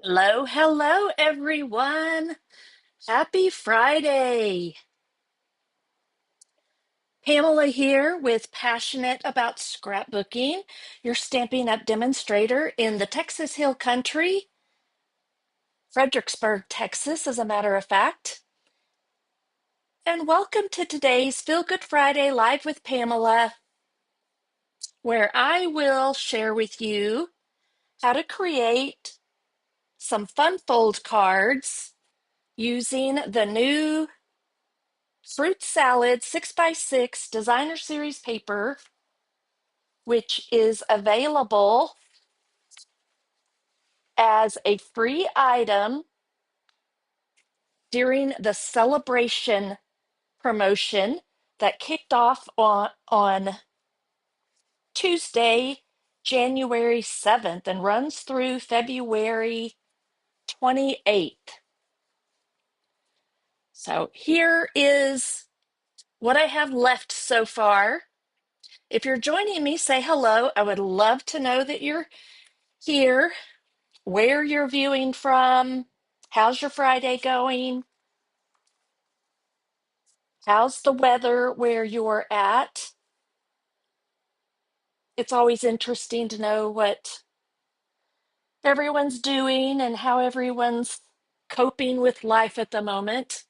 Hello, hello, everyone. Happy Friday. Pamela here with Passionate About Scrapbooking, your Stampin' Up demonstrator in the Texas Hill Country, Fredericksburg, Texas, as a matter of fact. And welcome to today's Feel Good Friday Live with Pamela, where I will share with you how to create some fun fold cards using the new Fruit Salad 6x6 Designer Series paper, which is available as a free item during the celebration promotion that kicked off on Tuesday, January 7th, and runs through February 28th. So here is what I have left so far. If you're joining me, say hello. I would love to know that you're here, where you're viewing from. How's your Friday going? How's the weather where you're at? It's always interesting to know what everyone's doing and how everyone's coping with life at the moment.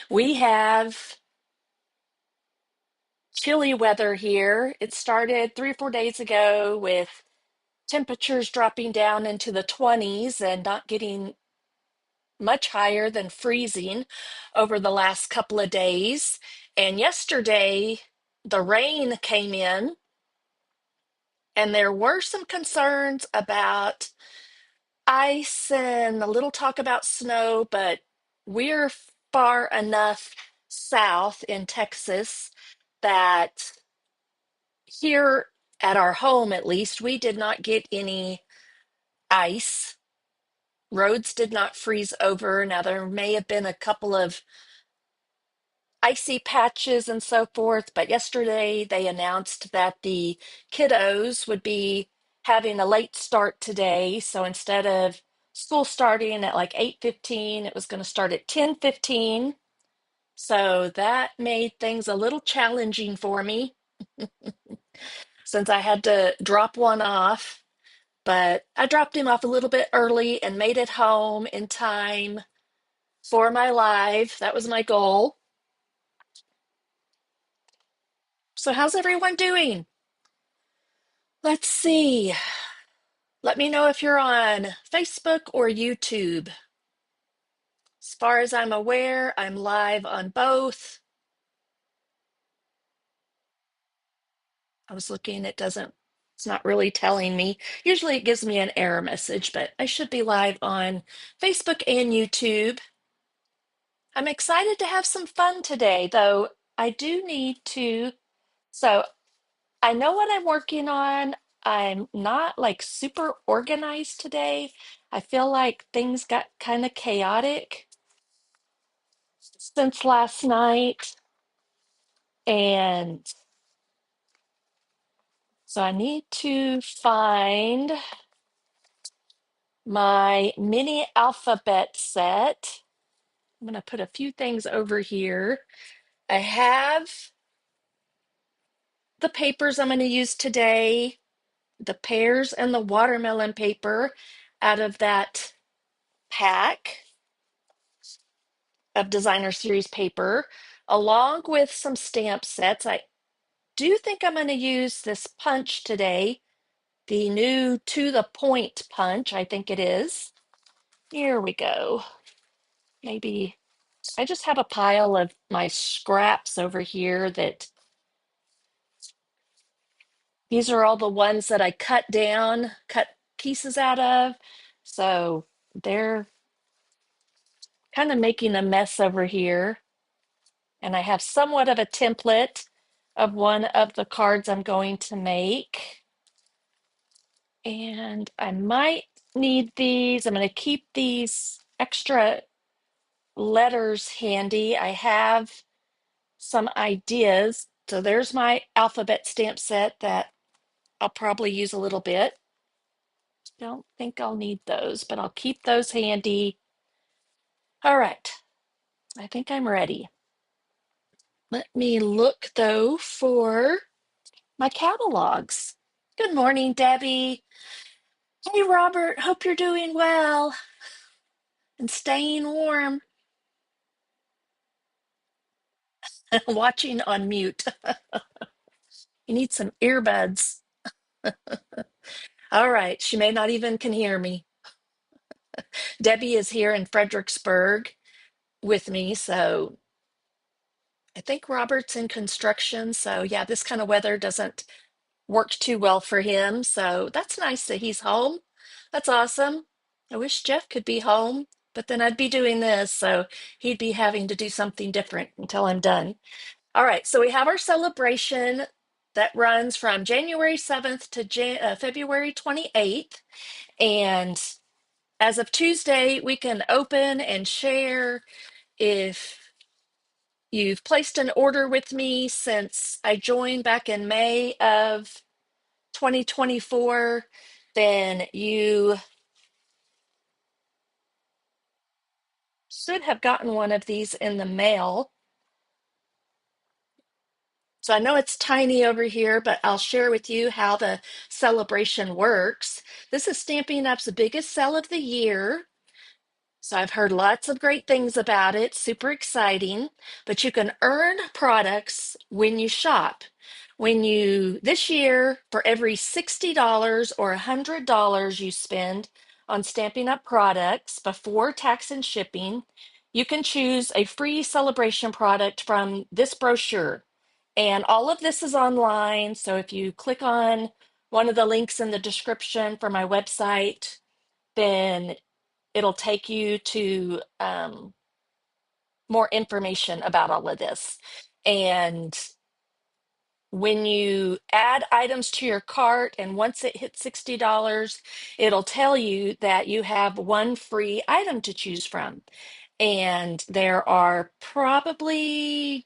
We have chilly weather here. It started 3 or 4 days ago with temperatures dropping down into the 20s and not getting much higher than freezing over the last couple of days. And yesterday, the rain came in, and there were some concerns about ice and a little talk about snow, but we're far enough south in Texas that here at our home, at least, we did not get any ice. Roads did not freeze over. Now, there may have been a couple of icy patches and so forth, but yesterday they announced that the kiddos would be having a late start today. So instead of school starting at like 8:15, it was going to start at 10:15. So that made things a little challenging for me since I had to drop one off. But I dropped him off a little bit early and made it home in time for my live. That was my goal. So how's everyone doing? Let's see. Let me know if you're on Facebook or YouTube. As far as I'm aware, I'm live on both. I was looking, it's not really telling me. Usually it gives me an error message, but I should be live on Facebook and YouTube. I'm excited to have some fun today, though I do need to. So I know what I'm working on. I'm not like super organized today. I feel like things got kind of chaotic since last night. And so I need to find my mini alphabet set. I'm going to put a few things over here. I have the papers I'm going to use today, the pears and the watermelon paper out of that pack of designer series paper, along with some stamp sets. I do think I'm going to use this punch today, the new To the Point punch, I think it is. Here we go. Maybe I just have a pile of my scraps over here that these are all the ones that I cut down, cut pieces out of. So they're kind of making a mess over here. And I have somewhat of a template of one of the cards I'm going to make. And I might need these. I'm going to keep these extra letters handy. I have some ideas. So there's my alphabet stamp set that I'll probably use a little bit. Don't think I'll need those, but I'll keep those handy. All right, I think I'm ready. Let me look though for my catalogs. Good morning, Debbie. Hey, Robert. Hope you're doing well and staying warm. Watching on mute. You need some earbuds. All right. She may not even can hear me. Debbie is here in Fredericksburg with me, so I think Robert's in construction. So yeah, this kind of weather doesn't work too well for him. So that's nice that he's home. That's awesome. I wish Jeff could be home, but then I'd be doing this, so he'd be having to do something different until I'm done. All right, so we have our celebration that runs from January 7th to February 28th. And as of Tuesday, we can open and share. If you've placed an order with me since I joined back in May of 2024, then you should have gotten one of these in the mail. So I know it's tiny over here, but I'll share with you how the celebration works. This is Stampin' Up's biggest sale of the year. So I've heard lots of great things about it, super exciting, but you can earn products when you shop. This year, for every $60 or $100 you spend on Stampin' Up products before tax and shipping, you can choose a free celebration product from this brochure. And all of this is online. So if you click on one of the links in the description for my website, then it'll take you to more information about all of this. And when you add items to your cart, and once it hits $60, it'll tell you that you have one free item to choose from. And there are probably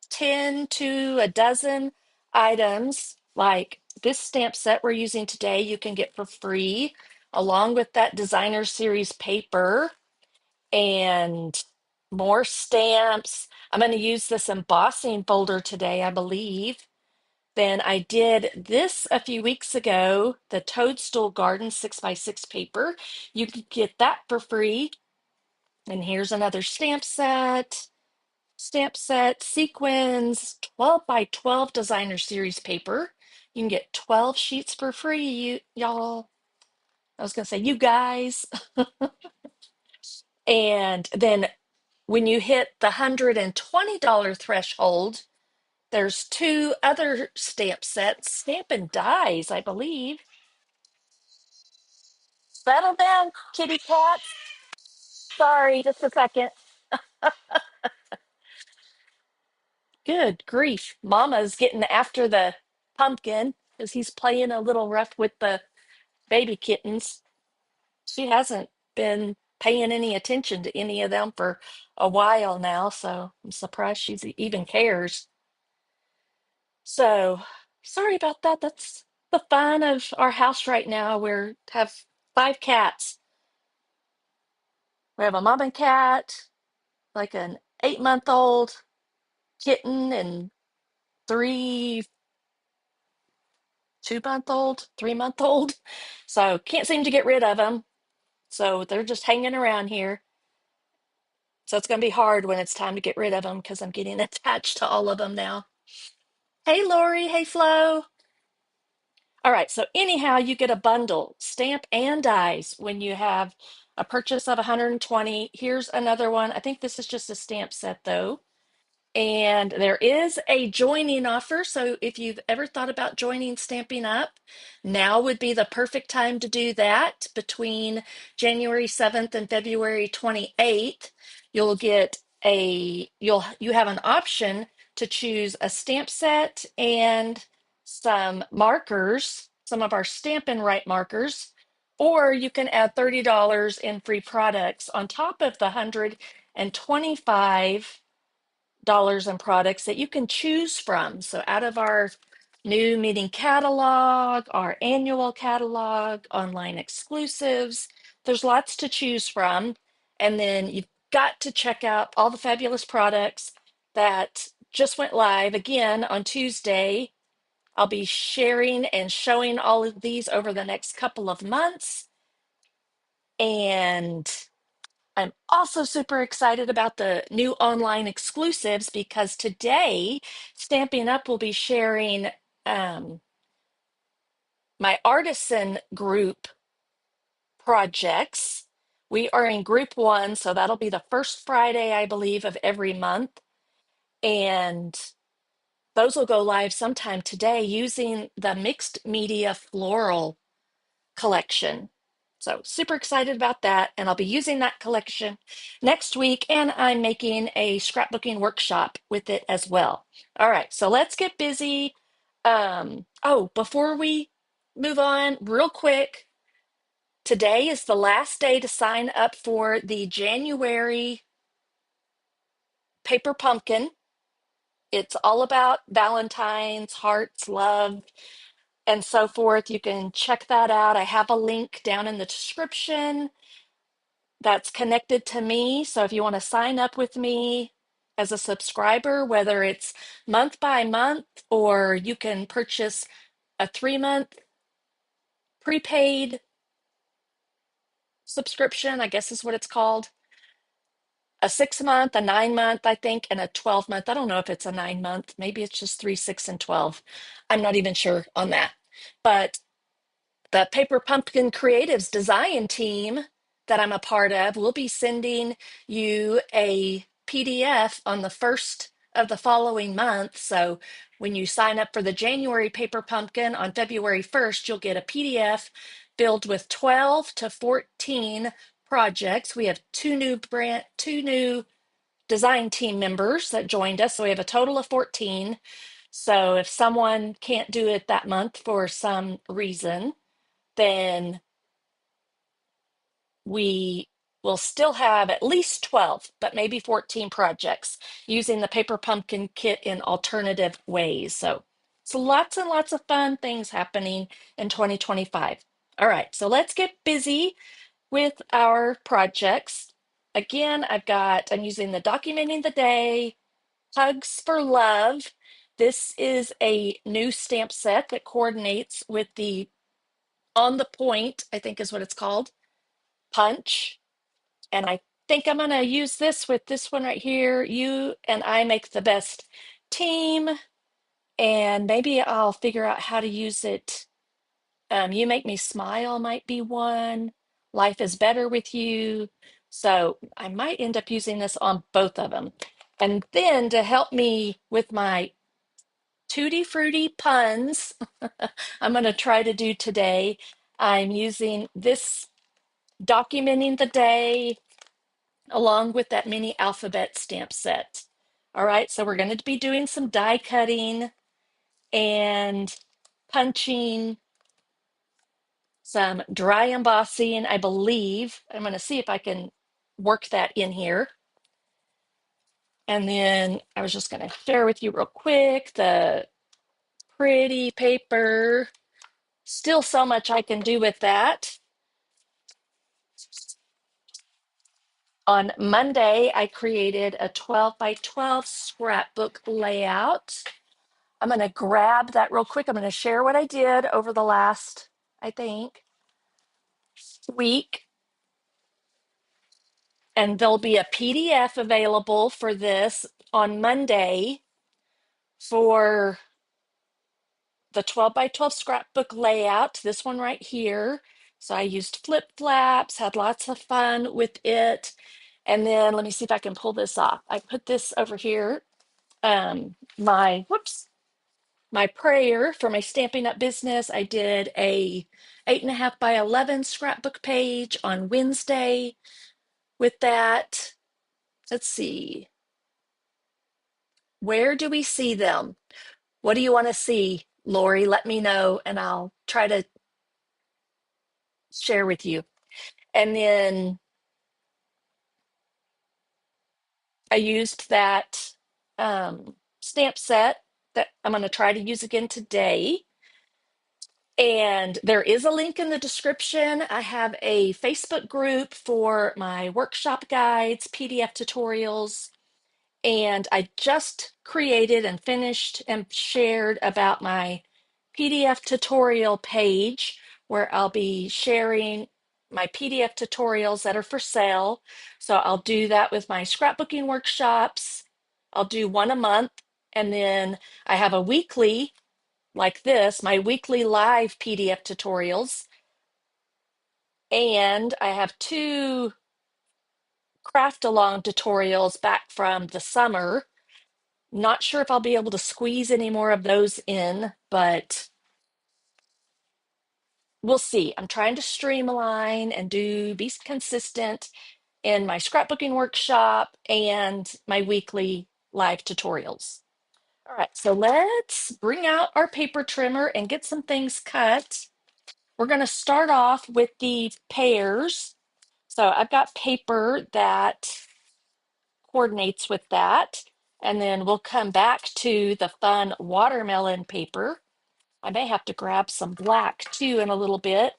10 to a dozen items, like this stamp set we're using today, you can get for free, along with that designer series paper and more stamps. I'm going to use this embossing folder today, I believe. Then I did this a few weeks ago, the Toadstool Garden 6x6 paper. You can get that for free. And here's another stamp set, sequins, 12 by 12 designer series paper. You can get 12 sheets for free, y'all. I was going to say, you guys. And then when you hit the $120 threshold, there's two other stamp sets, Stampin' Dies, I believe. Settle down, kitty cat. Sorry, just a second. Good grief. Mama's getting after the pumpkin because he's playing a little rough with the baby kittens. She hasn't been paying any attention to any of them for a while now, so I'm surprised she even cares. So sorry about that. That's the fun of our house right now. We have five cats. We have a mom and cat, like an 8-month-old kitten, and three 2-month-old, 3-month-old. So can't seem to get rid of them. So they're just hanging around here. So it's going to be hard when it's time to get rid of them because I'm getting attached to all of them now. Hey, Lori. Hey, Flo. All right. So anyhow, you get a bundle, stamp and dies, when you have a purchase of 120. Here's another one. I think this is just a stamp set though. And there is a joining offer. So if you've ever thought about joining Stamping Up, now would be the perfect time to do that. Between January 7th and February 28th, you have an option to choose a stamp set and some markers, some of our Stampin' Right markers, or you can add $30 in free products on top of the 125 dollars in products that you can choose from. So out of our new mini catalog, our annual catalog, online exclusives. There's lots to choose from. And then you've got to check out all the fabulous products that just went live again on Tuesday. I'll be sharing and showing all of these over the next couple of months. And I'm also super excited about the new online exclusives because today Stampin' Up will be sharing um, my artisan group projects. We are in group one, so that'll be the first Friday, I believe, of every month. And those will go live sometime today using the mixed media floral collection. So super excited about that. And I'll be using that collection next week. And I'm making a scrapbooking workshop with it as well. All right, so let's get busy. Oh, before we move on, real quick, today is the last day to sign up for the January paper pumpkin. It's all about Valentine's, hearts, love, and so forth. You can check that out. I have a link down in the description that's connected to me. So if you want to sign up with me as a subscriber, whether it's month by month or you can purchase a 3-month prepaid subscription, I guess is what it's called, a 6-month, a 9-month, I think, and a 12-month. I don't know if it's a 9-month. Maybe it's just 3, 6, and 12. I'm not even sure on that. But the Paper Pumpkin Creatives design team that I'm a part of will be sending you a PDF on the first of the following month. So when you sign up for the January Paper Pumpkin on February 1st, you'll get a PDF filled with 12 to 14 projects. We have two new design team members that joined us. So we have a total of 14. So if someone can't do it that month for some reason, then we will still have at least 12, but maybe 14 projects using the Paper Pumpkin Kit in alternative ways. So lots and lots of fun things happening in 2025. All right, so let's get busy with our projects. Again, I'm using the Documenting the Day, Hugs for Love. This is a new stamp set that coordinates with the On the Point, I think is what it's called, punch. And I think I'm going to use this with this one right here. You and I make the best team. And maybe I'll figure out how to use it. You Make Me Smile might be one. Life is Better with You. So I might end up using this on both of them. And then to help me with my tutti frutti puns, I'm going to try to do today. I'm using this Documenting the Day along with that mini alphabet stamp set. All right, so we're going to be doing some die cutting and punching, some dry embossing, I believe. I'm going to see if I can work that in here. And then I was just going to share with you real quick the pretty paper. Still so much I can do with that. On Monday, I created a 12 by 12 scrapbook layout. I'm going to grab that real quick. I'm going to share what I did over the last, I think, week. And there'll be a PDF available for this on Monday for the 12 by 12 scrapbook layout, this one right here. So I used flip flaps, had lots of fun with it. And then let me see if I can pull this off. I put this over here. My prayer for my Stampin' Up business. I did a 8.5 by 11 scrapbook page on Wednesday with that. Let's see. Where do we see them? What do you want to see, Lori? Let me know and I'll try to share with you. And then I used that stamp set that I'm going to try to use again today. And there is a link in the description. I have a Facebook group for my workshop guides, PDF tutorials, and I just created and finished and shared about my PDF tutorial page where I'll be sharing my PDF tutorials that are for sale. So I'll do that with my scrapbooking workshops. I'll do one a month. And then I have a weekly like this, my weekly live PDF tutorials. And I have two craft along tutorials back from the summer. Not sure if I'll be able to squeeze any more of those in, but we'll see. I'm trying to streamline and be consistent in my scrapbooking workshop and my weekly live tutorials. All right, so let's bring out our paper trimmer and get some things cut. We're going to start off with the pears. So I've got paper that coordinates with that. And then we'll come back to the fun watermelon paper. I may have to grab some black too in a little bit.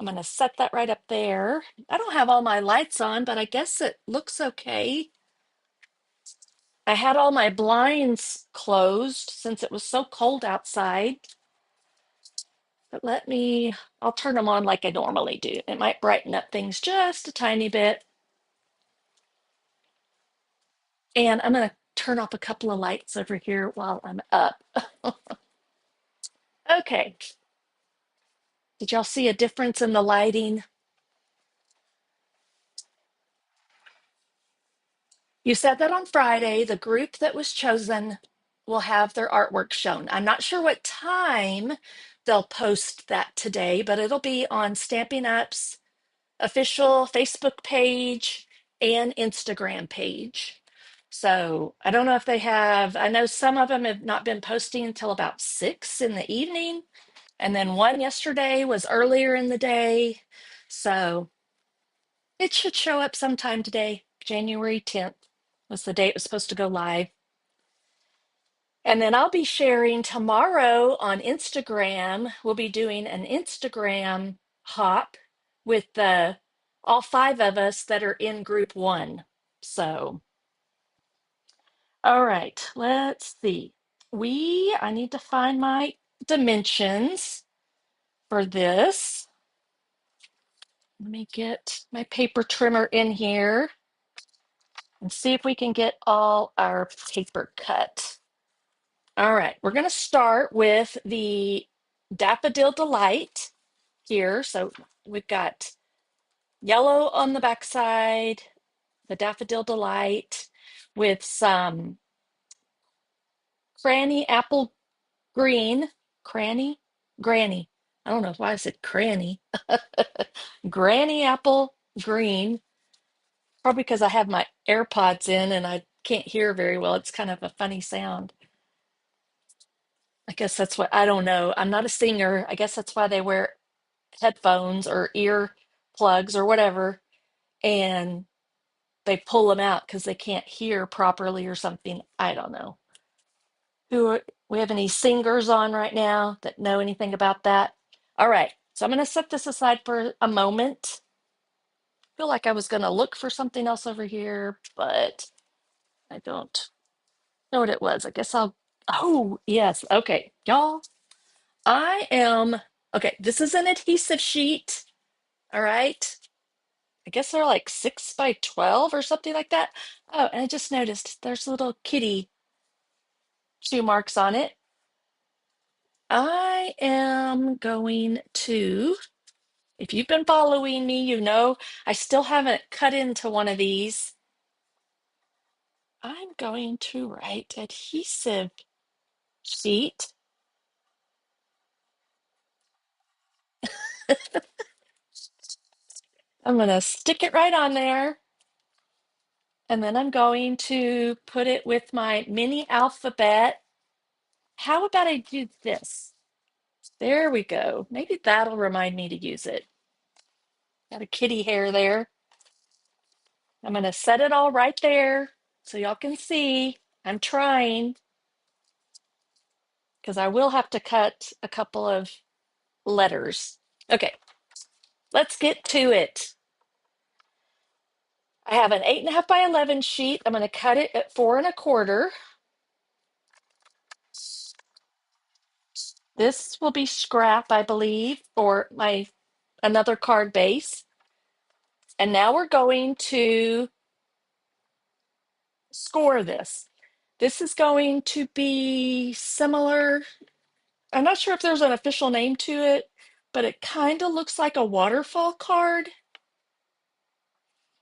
I'm going to set that right up there. I don't have all my lights on, but I guess it looks okay. I had all my blinds closed since it was so cold outside. But I'll turn them on like I normally do. It might brighten up things just a tiny bit. And I'm going to turn off a couple of lights over here while I'm up. Okay. Did y'all see a difference in the lighting? You said that on Friday, the group that was chosen will have their artwork shown. I'm not sure what time they'll post that today, but it'll be on Stampin' Up's official Facebook page and Instagram page. So I don't know if they have, I know some of them have not been posting until about 6 in the evening. And then one yesterday was earlier in the day. So it should show up sometime today. January 10th was the day it was supposed to go live. And then I'll be sharing tomorrow on Instagram. We'll be doing an Instagram hop with the all five of us that are in group one. So, all right, let's see. I need to find my dimensions for this. Let me get my paper trimmer in here and see if we can get all our paper cut. All right, we're going to start with the Daffodil Delight here. So we've got yellow on the backside, the Daffodil Delight with some cranny apple green, cranny, granny. I don't know why I said cranny. Granny apple green, probably because I have my AirPods in and I can't hear very well. It's kind of a funny sound. I guess that's what, I don't know. I'm not a singer. I guess that's why they wear headphones or ear plugs or whatever, and they pull them out because they can't hear properly or something. I don't know. We have any singers on right now that know anything about that? All right. So I'm going to set this aside for a moment. I feel like I was going to look for something else over here, but I don't know what it was. I guess oh, yes. Okay. Y'all, okay. This is an adhesive sheet. All right. I guess they're like 6 by 12 or something like that. Oh, and I just noticed there's little kitty shoe marks on it. I am going to, if you've been following me, you know I still haven't cut into one of these. I'm going to write adhesive sheet. I'm going to stick it right on there. And then I'm going to put it with my mini alphabet. How about I do this? There we go. Maybe that'll remind me to use it. Got a kitty hair there. I'm going to set it all right there so y'all can see. I'm trying. because I will have to cut a couple of letters. Okay, let's get to it. I have an 8.5 by 11 sheet. I'm going to cut it at 4 1/4. This will be scrap, I believe, for my another card base. And now we're going to score this. This is going to be similar. I'm not sure if there's an official name to it, but it kind of looks like a waterfall card.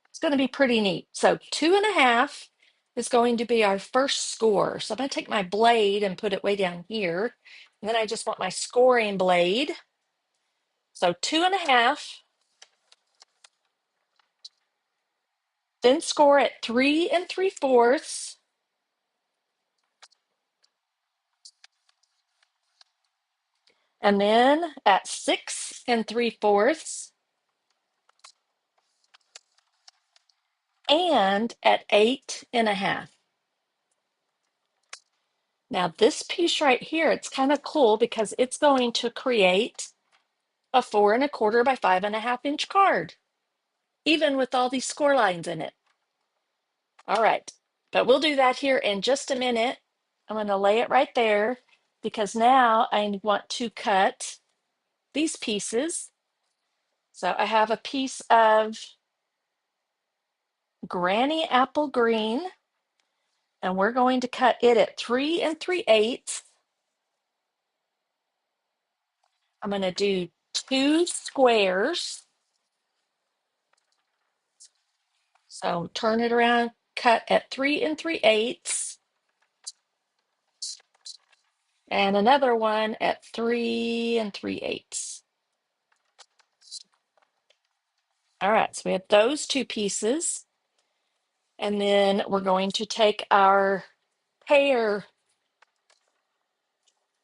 It's going to be pretty neat. So 2.5 is going to be our first score. So I'm going to take my blade and put it way down here. And then I just want my scoring blade. So 2.5, then score at 3 3/4, and then at 6 3/4, and at 8.5. Now this piece right here, it's kind of cool because it's going to create a 4 1/4 by 5.5 inch card, even with all these score lines in it. All right, but we'll do that here in just a minute. I'm going to lay it right there because now I want to cut these pieces. So I have a piece of Granny Apple Green, and we're going to cut it at 3 3/8. I'm going to do 2 squares. So turn it around, cut at 3 3/8, and another one at 3 3/8. All right, so we have those 2 pieces. And then we're going to take our pear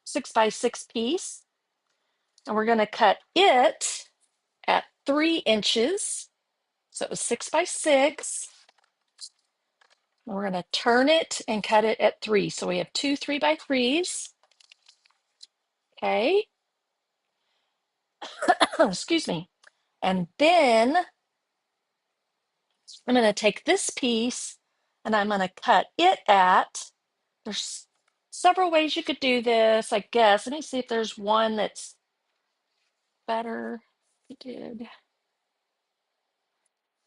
6 by 6 piece, and we're going to cut it at 3 inches. So it was 6 by 6. And we're going to turn it and cut it at 3. So we have 2 3 by 3s. Okay. Excuse me. And then I'm going to take this piece and I'm going to cut it at, there's several ways you could do this, I guess. Let me see if there's one that's better. I did.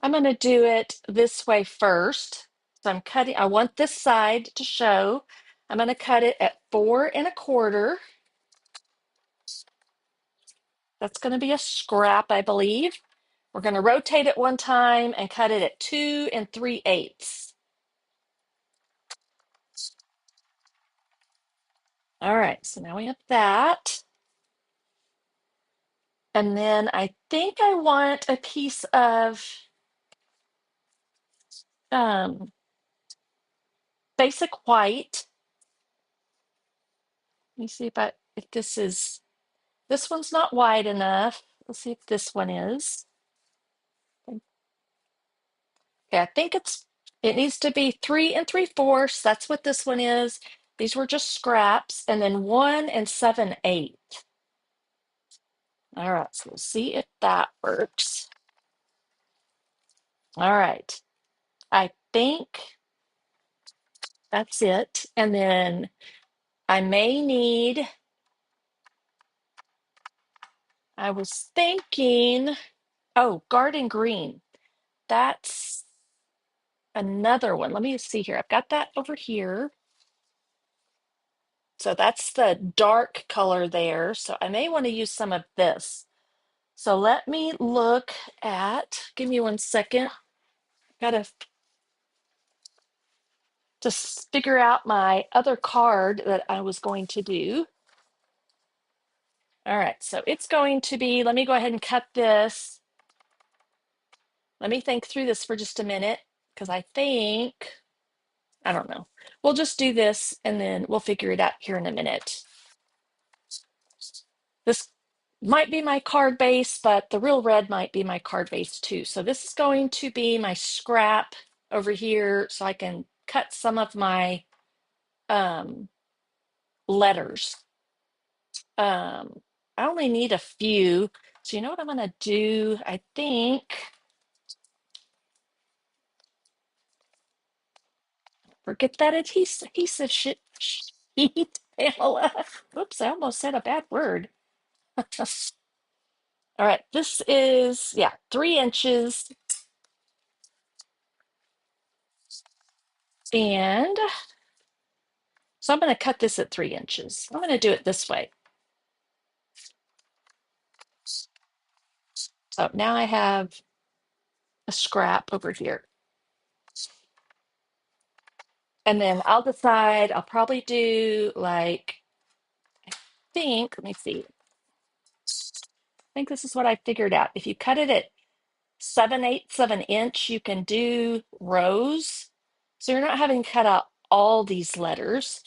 I'm going to do it this way first. So I'm cutting, I want this side to show. I'm going to cut it at 4 1/4. That's going to be a scrap, I believe. We're going to rotate it one time and cut it at 2 3/8. All right, so now we have that. And then I think I want a piece of basic white. Let me see if this one's not wide enough. Let's see if this one is. Okay, I think it needs to be 3 3/4. That's what this one is. These were just scraps, and then 1 7/8. All right, so we'll see if that works. All right, I think that's it. And then I may need, I was thinking, oh, garden green. That's another one. Let me see here. I've got that over here. So that's the dark color there. So I may want to use some of this. So let me look at, give me 1 second. Gotta just figure out my other card that I was going to do. All right, so it's going to be, let me go ahead and cut this. Let me think through this for just a minute, because I think, I don't know. We'll just do this and then we'll figure it out here in a minute. This might be my card base, but the real red might be my card base too. So this is going to be my scrap over here so I can cut some of my letters. Um, I only need a few. So you know what I'm gonna do? I think, forget that adhesive sheet, Pamela. Oops, I almost said a bad word. All right, this is, yeah, 3 inches. And so I'm gonna cut this at 3 inches. I'm gonna do it this way. So now I have a scrap over here. And then I'll decide, I'll probably do like, let me see. I think this is what I figured out. If you cut it at 7/8 of an inch, you can do rows. So you're not having to cut out all these letters.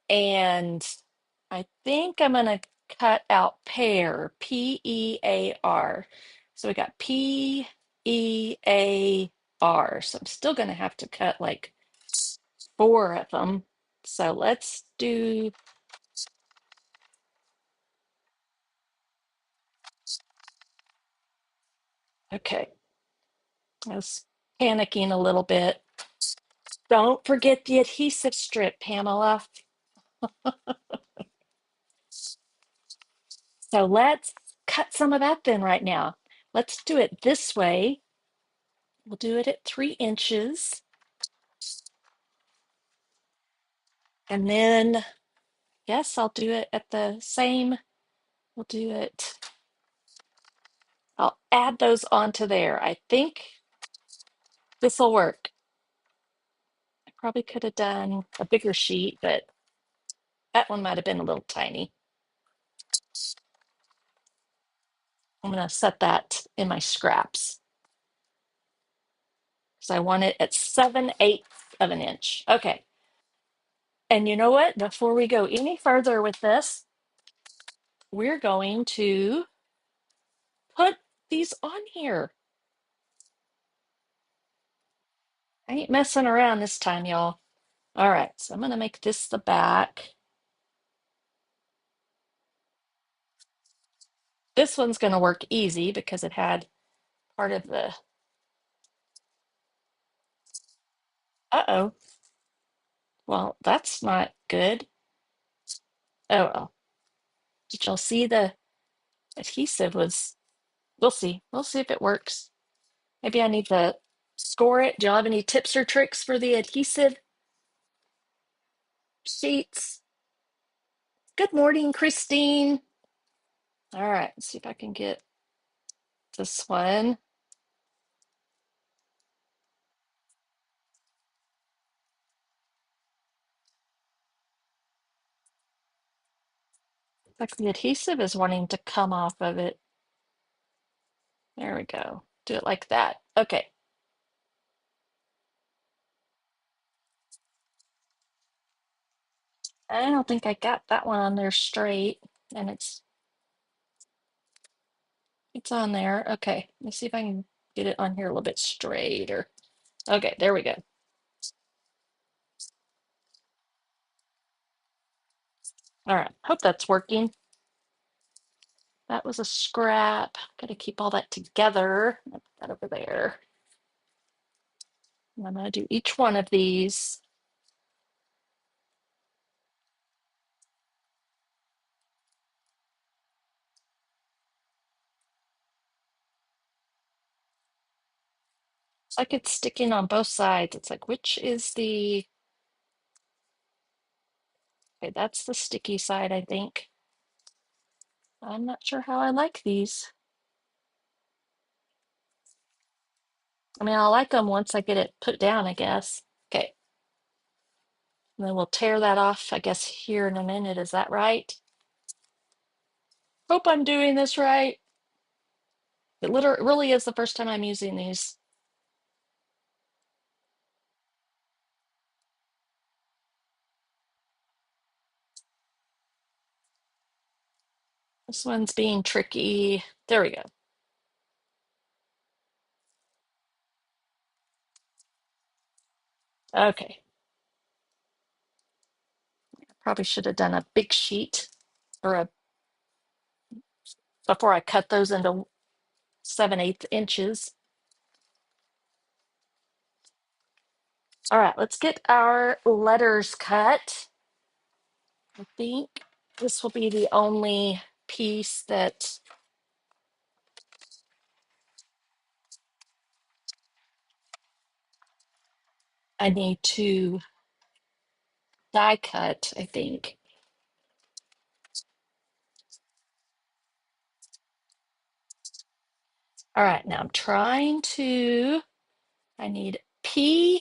And I think I'm going to cut out pear, P-E-A-R. So we got P-E-A-R. So I'm still going to have to cut like 4 of them. So let's do, okay. I was panicking a little bit. Don't forget the adhesive strip, Pamela. So let's cut some of that then right now. Let's do it this way. We'll do it at 3 inches. And then, yes, I'll do it at the same. We'll do it. I'll add those onto there. I think this will work. I probably could have done a bigger sheet, but that one might have been a little tiny. I'm going to set that in my scraps because I want it at 7/8 of an inch. Okay. And you know what? Before we go any further with this, we're going to put these on here. I ain't messing around this time, y'all. All right, so I'm gonna make this the back. This one's gonna work easy because it had part of the, uh-oh. Well, that's not good. Oh, well. Did y'all see the adhesive was, we'll see. We'll see if it works. Maybe I need to score it. Do y'all have any tips or tricks for the adhesive sheets? Good morning, Christine. All right, let's see if I can get this one. Like the adhesive is wanting to come off of it. There we go. Do it like that. Okay. I don't think I got that one on there straight. And it's on there. Okay. Let me see if I can get it on here a little bit straighter. Okay, there we go. All right. Hope that's working. That was a scrap. Gotta keep all that together. Put that over there. And I'm gonna do each one of these. It's like it's sticking on both sides. It's like, which is the, okay, that's the sticky side, I think. I'm not sure how I like these. I mean, I'll like them once I get it put down, I guess. Okay. And then we'll tear that off, I guess, here in a minute. Is that right? Hope I'm doing this right. It literally really is the first time I'm using these. This one's being tricky. There we go. Okay. Probably should have done a big sheet or a before I cut those into 7/8 inches. All right, let's get our letters cut. I think this will be the only piece that I need to die cut, I think. All right, now I'm trying to, I need P-E-A-R.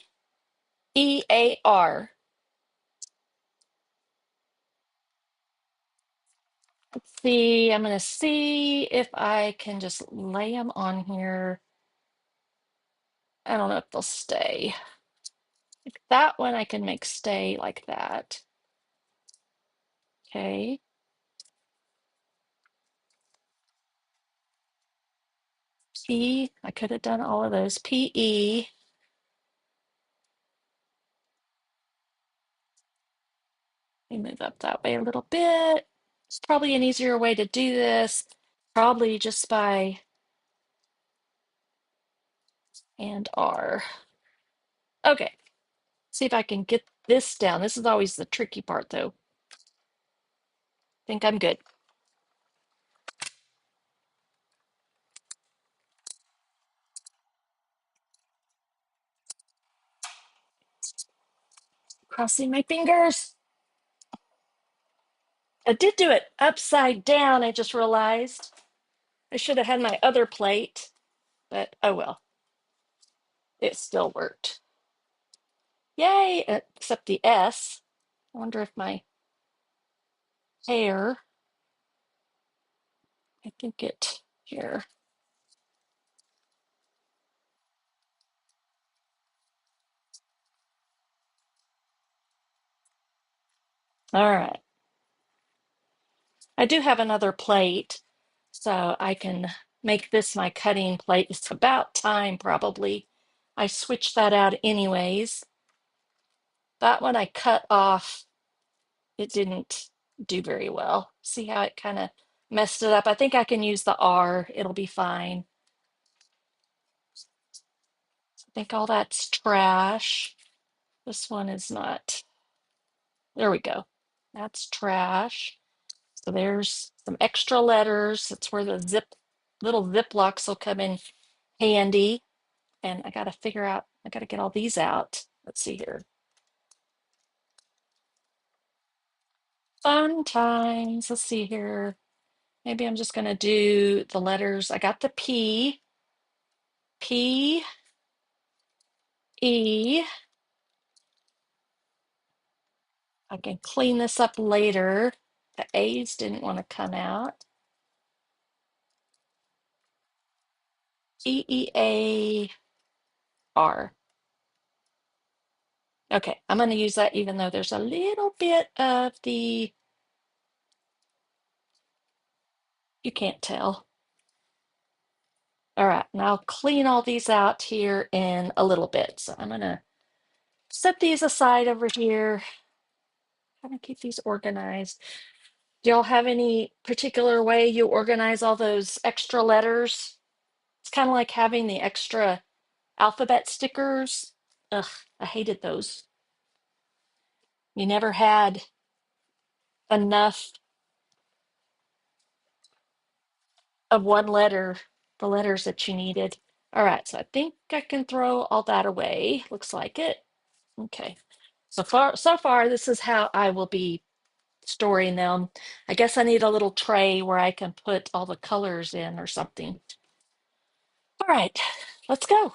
Let's see, I'm going to see if I can just lay them on here. I don't know if they'll stay. Like that one I can make stay like that. Okay. P, I could have done all of those. P-E. Let me move up that way a little bit. It's probably an easier way to do this. Probably just by and R. Okay. See if I can get this down. This is always the tricky part, though. Think I'm good. Crossing my fingers. I did do it upside down. I just realized I should have had my other plate, but oh well. It still worked. Yay, except the S. I wonder if my hair, I think it here. All right. I do have another plate, so I can make this my cutting plate. It's about time, probably. I switched that out anyways. That one I cut off, it didn't do very well. See how it kind of messed it up? I think I can use the R. It'll be fine. I think all that's trash. This one is not. There we go. That's trash. So there's some extra letters. That's where the little Ziplocs will come in handy. And I got to figure out, I got to get all these out. Let's see here. Fun times. Let's see here. Maybe I'm just going to do the letters. I got the P, P, E. I can clean this up later. The A's didn't want to come out. E-E-A-R. Okay, I'm going to use that even though there's a little bit of the, you can't tell. All right, now I'll clean all these out here in a little bit. So I'm going to set these aside over here. Kind of keep these organized. Do y'all have any particular way you organize all those extra letters? It's kind of like having the extra alphabet stickers. Ugh, I hated those. You never had enough of one letter, the letters that you needed. All right, so I think I can throw all that away. Looks like it. Okay. So far, this is how I will be storing them. I guess I need a little tray where I can put all the colors in or something. All right, let's go.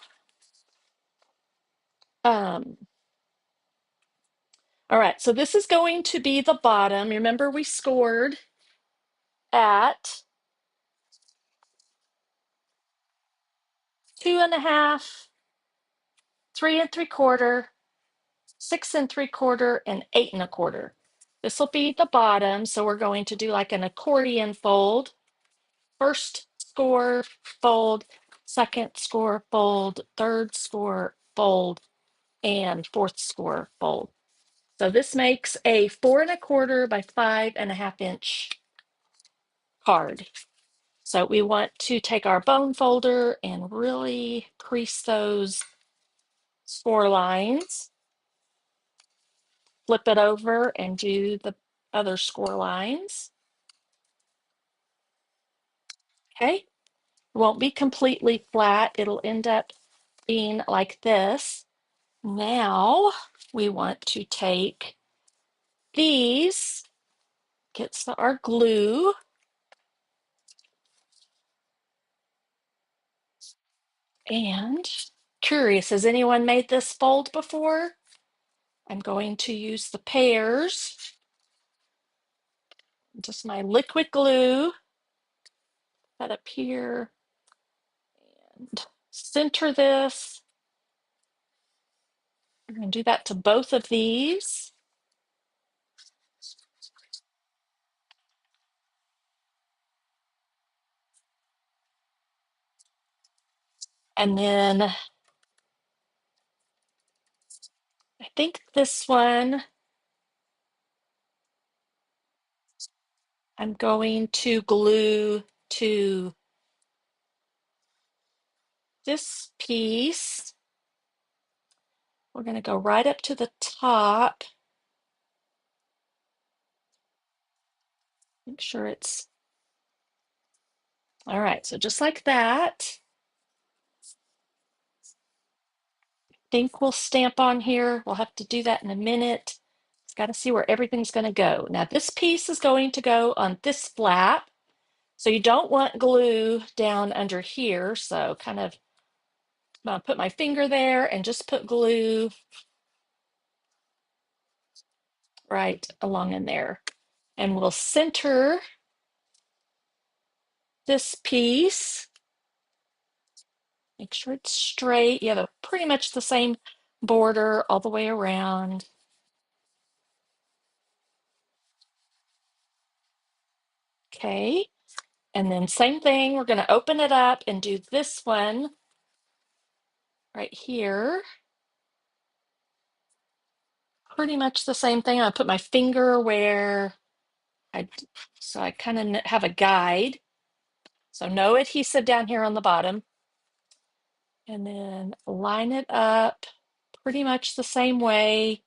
Um, all right, so this is going to be the bottom. Remember, we scored at 2.5, 3 3/4, 6 3/4, and 8 1/4. This will be the bottom, so we're going to do like an accordion fold. First score, fold, second score, fold, third score, fold, and fourth score, fold. So this makes a 4 1/4 by 5.5 inch card. So we want to take our bone folder and really crease those score lines. Flip it over and do the other score lines. Okay, it won't be completely flat. It'll end up being like this. Now we want to take these, get our glue, and curious, has anyone made this fold before? I'm going to use the pears, just my liquid glue, that up here, and center this. I'm going to do that to both of these. And then I think this one, I'm going to glue to this piece. We're going to go right up to the top. Make sure it's all right. So just like that. Think we'll stamp on here. We'll have to do that in a minute. It's got to see where everything's going to go. Now this piece is going to go on this flap. So you don't want glue down under here. So kind of I'm gonna put my finger there and just put glue right along in there. And we'll center this piece. Make sure it's straight. You have pretty much the same border all the way around. Okay. And then same thing, we're going to open it up and do this one right here. Pretty much the same thing. I put my finger where so I kind of have a guide. So no adhesive down here on the bottom. And then line it up pretty much the same way.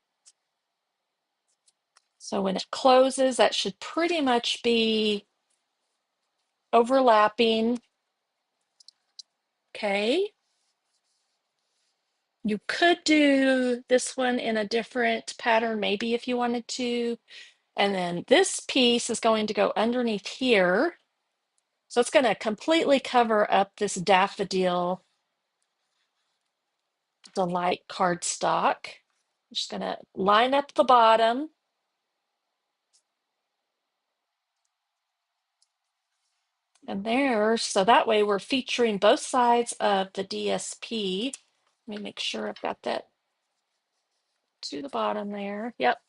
So when it closes, that should pretty much be overlapping. Okay. You could do this one in a different pattern, maybe if you wanted to. And then this piece is going to go underneath here. So it's going to completely cover up this daffodil Delight cardstock. I'm just going to line up the bottom. And there, so that way we're featuring both sides of the DSP. Let me make sure I've got that to the bottom there. Yep.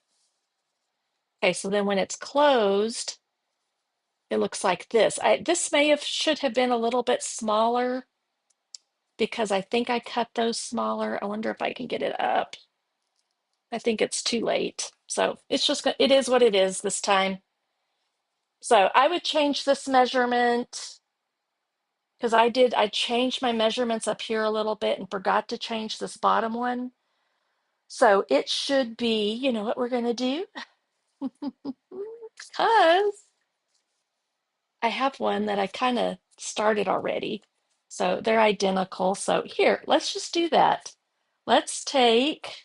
Okay, so then when it's closed, it looks like this. This should have been a little bit smaller because I think I cut those smaller. I wonder if I can get it up. I think it's too late. So it's just, it is what it is this time. So I would change this measurement because I changed my measurements up here a little bit and forgot to change this bottom one. So it should be, you know what we're going to do? Because I have one that I kind of started already. So they're identical. So here, let's just do that. Let's get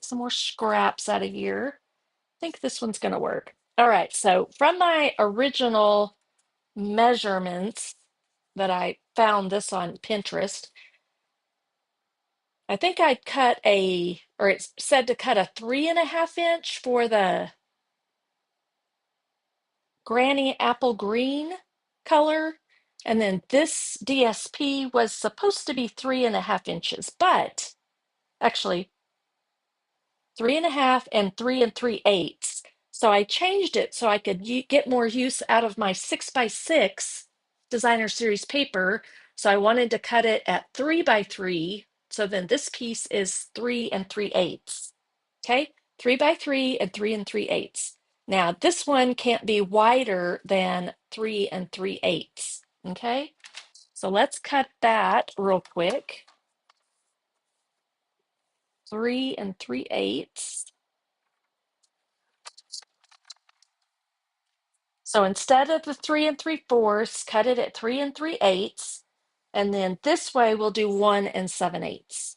some more scraps out of here. I think this one's going to work. All right, so from my original measurements that I found this on Pinterest, I think I or it's said to cut a 3.5 inch for the Granny Apple Green color. And then this DSP was supposed to be 3.5 inches, but actually 3.5 and 3 3/8. So I changed it so I could get more use out of my 6x6 designer series paper. So I wanted to cut it at 3x3. So then this piece is 3 3/8. Okay, 3x3 and 3 3/8. Now this one can't be wider than 3 3/8. Okay, so let's cut that real quick. 3 3/8. So instead of the 3 3/4, cut it at 3 3/8. And then this way we'll do 1 7/8.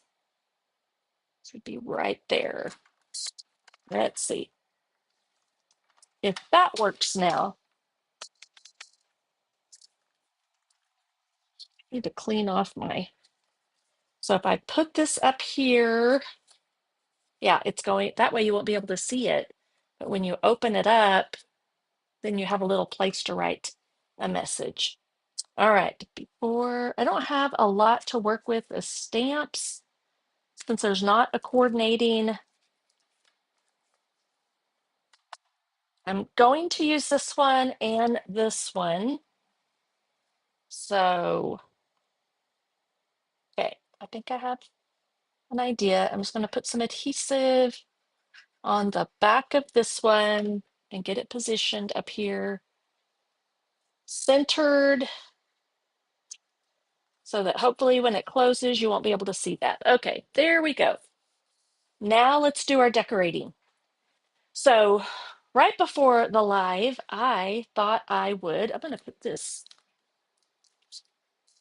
Should be right there. Let's see if that works now. I need to clean off my. So if I put this up here, yeah, it's going that way you won't be able to see it. But when you open it up, then you have a little place to write a message. All right, before I don't have a lot to work with as stamps since there's not a coordinating. I'm going to use this one and this one. So, okay, I think I have an idea. I'm just going to put some adhesive on the back of this one and get it positioned up here, centered, so that hopefully when it closes, you won't be able to see that. Okay, there we go. Now let's do our decorating. So right before the live, I thought I'm going to put this,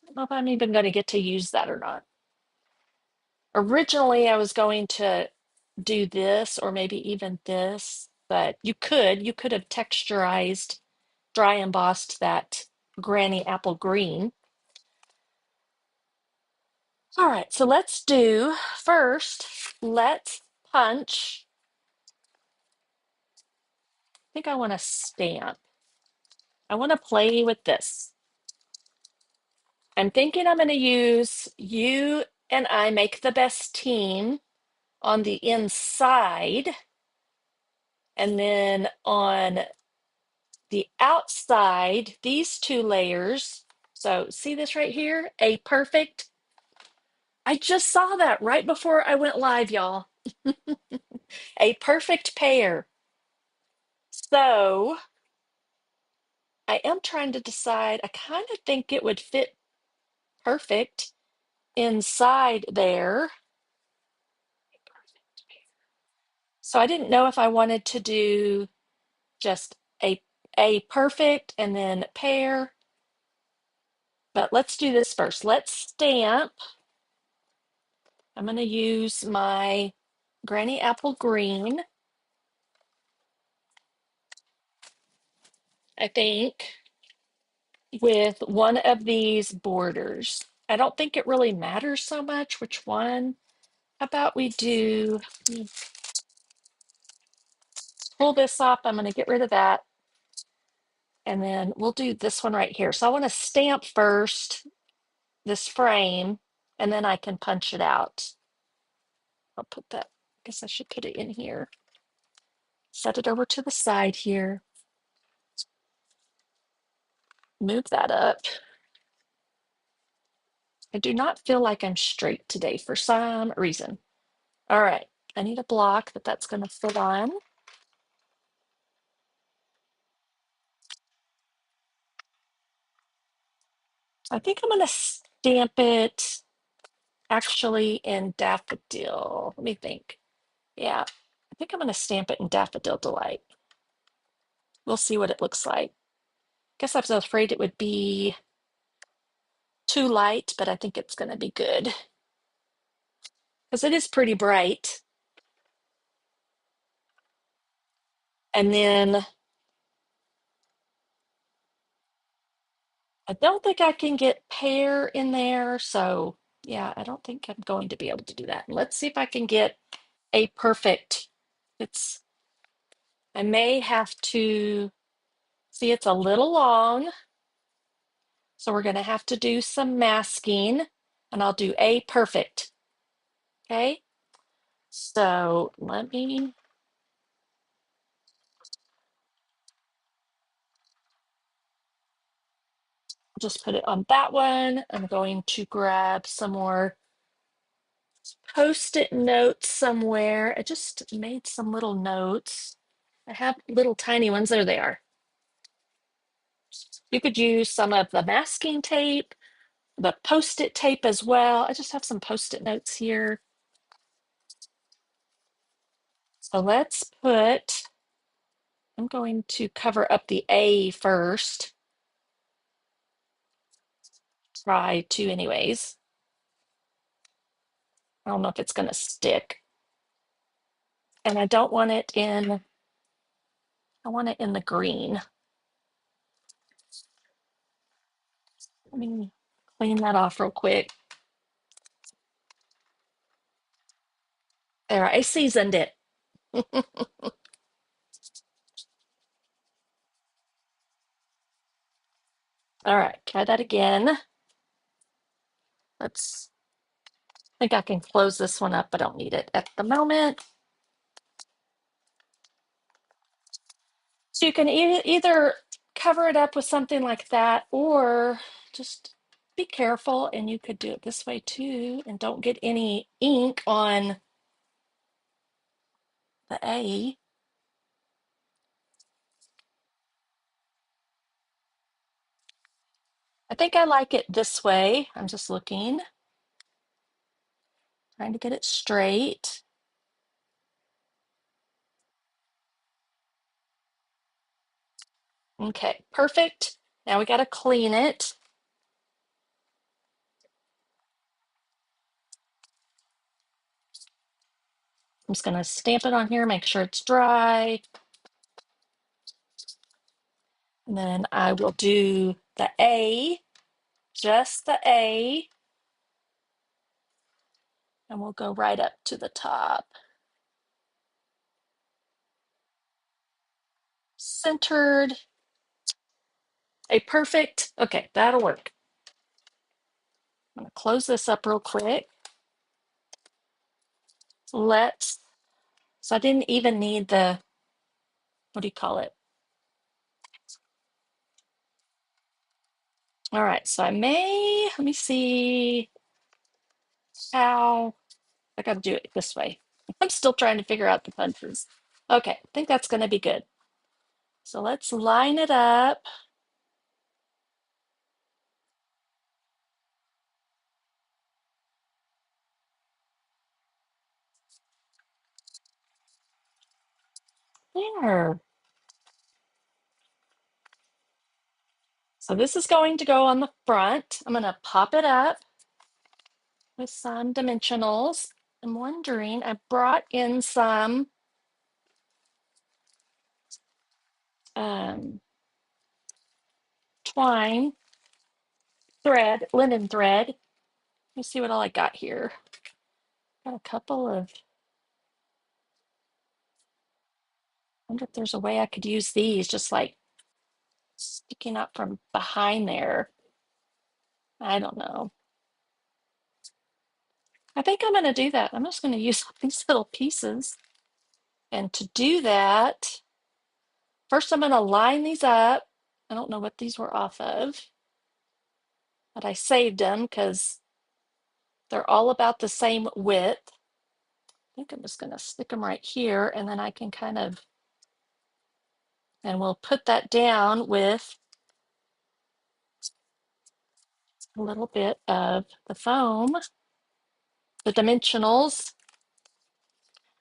I don't know if I'm even going to get to use that or not. Originally, I was going to do this or maybe even this, but you could have texturized, dry embossed that granny apple green. All right, so let's do first, let's punch. I think I want to stamp. I want to play with this. I'm thinking I'm going to use you and I make the best team on the inside, and then on the outside, these two layers. So see this right here? A perfect. I just saw that right before I went live, y'all. A perfect pair. So I am trying to decide. I kind of think it would fit perfect inside there. So I didn't know if I wanted to do just a perfect and then pair. But let's do this first. Let's stamp. I'm going to use my Granny Apple Green, I think, with one of these borders. I don't think it really matters so much which one. How about we do, pull this up. I'm going to get rid of that. And then we'll do this one right here. So I want to stamp first this frame, and then I can punch it out. I'll put that, I guess I should put it in here. Set it over to the side here. Move that up. I do not feel like I'm straight today for some reason. All right, I need a block that's going to fit on. I think I'm going to stamp it actually in Daffodil. Let me think. Yeah, I think I'm going to stamp it in Daffodil Delight. We'll see what it looks like. Guess I was afraid it would be too light, but I think it's going to be good because it is pretty bright. And then I don't think I can get pear in there. So yeah, I don't think I'm going to be able to do that. Let's see if I can get a perfect. I may have to see it's a little long. So we're going to have to do some masking, and I'll do a perfect. Okay. So let me just put it on that one. I'm going to grab some more post-it notes somewhere. I just made some little notes. I have little tiny ones. There they are. You could use some of the masking tape, the Post-it tape as well. I just have some Post-it notes here. So let's put, I'm going to cover up the A first. Try to anyways. I don't know if it's going to stick. And I don't want it in, I want it in the green. Let me clean that off real quick. There, I seasoned it. All right, try that again. Let's, I think I can close this one up. I don't need it at the moment. So you can either cover it up with something like that, or just be careful, and you could do it this way too, and don't get any ink on the A. I think I like it this way. I'm just looking, trying to get it straight. Okay, perfect. Now we got to clean it. I'm just going to stamp it on here, make sure it's dry. And then I will do the A, just the A, and we'll go right up to the top. Centered. A perfect, okay, that'll work. I'm gonna close this up real quick. Let's, so I didn't even need the, what do you call it? All right, so I may, let me see how, I gotta do it this way. I'm still trying to figure out the punches. Okay, I think that's gonna be good. So let's line it up. There. So this is going to go on the front. I'm gonna pop it up with some dimensionals. I'm wondering, I brought in some twine thread, linen thread. Let me see what all I got here. Got a couple of, I wonder if there's a way I could use these just like sticking up from behind there. I don't know. I think I'm going to do that. I'm just going to use these little pieces. And to do that, first I'm going to line these up. I don't know what these were off of, but I saved them because they're all about the same width. I think I'm just going to stick them right here, and then I can kind of, and we'll put that down with a little bit of the foam, the dimensionals.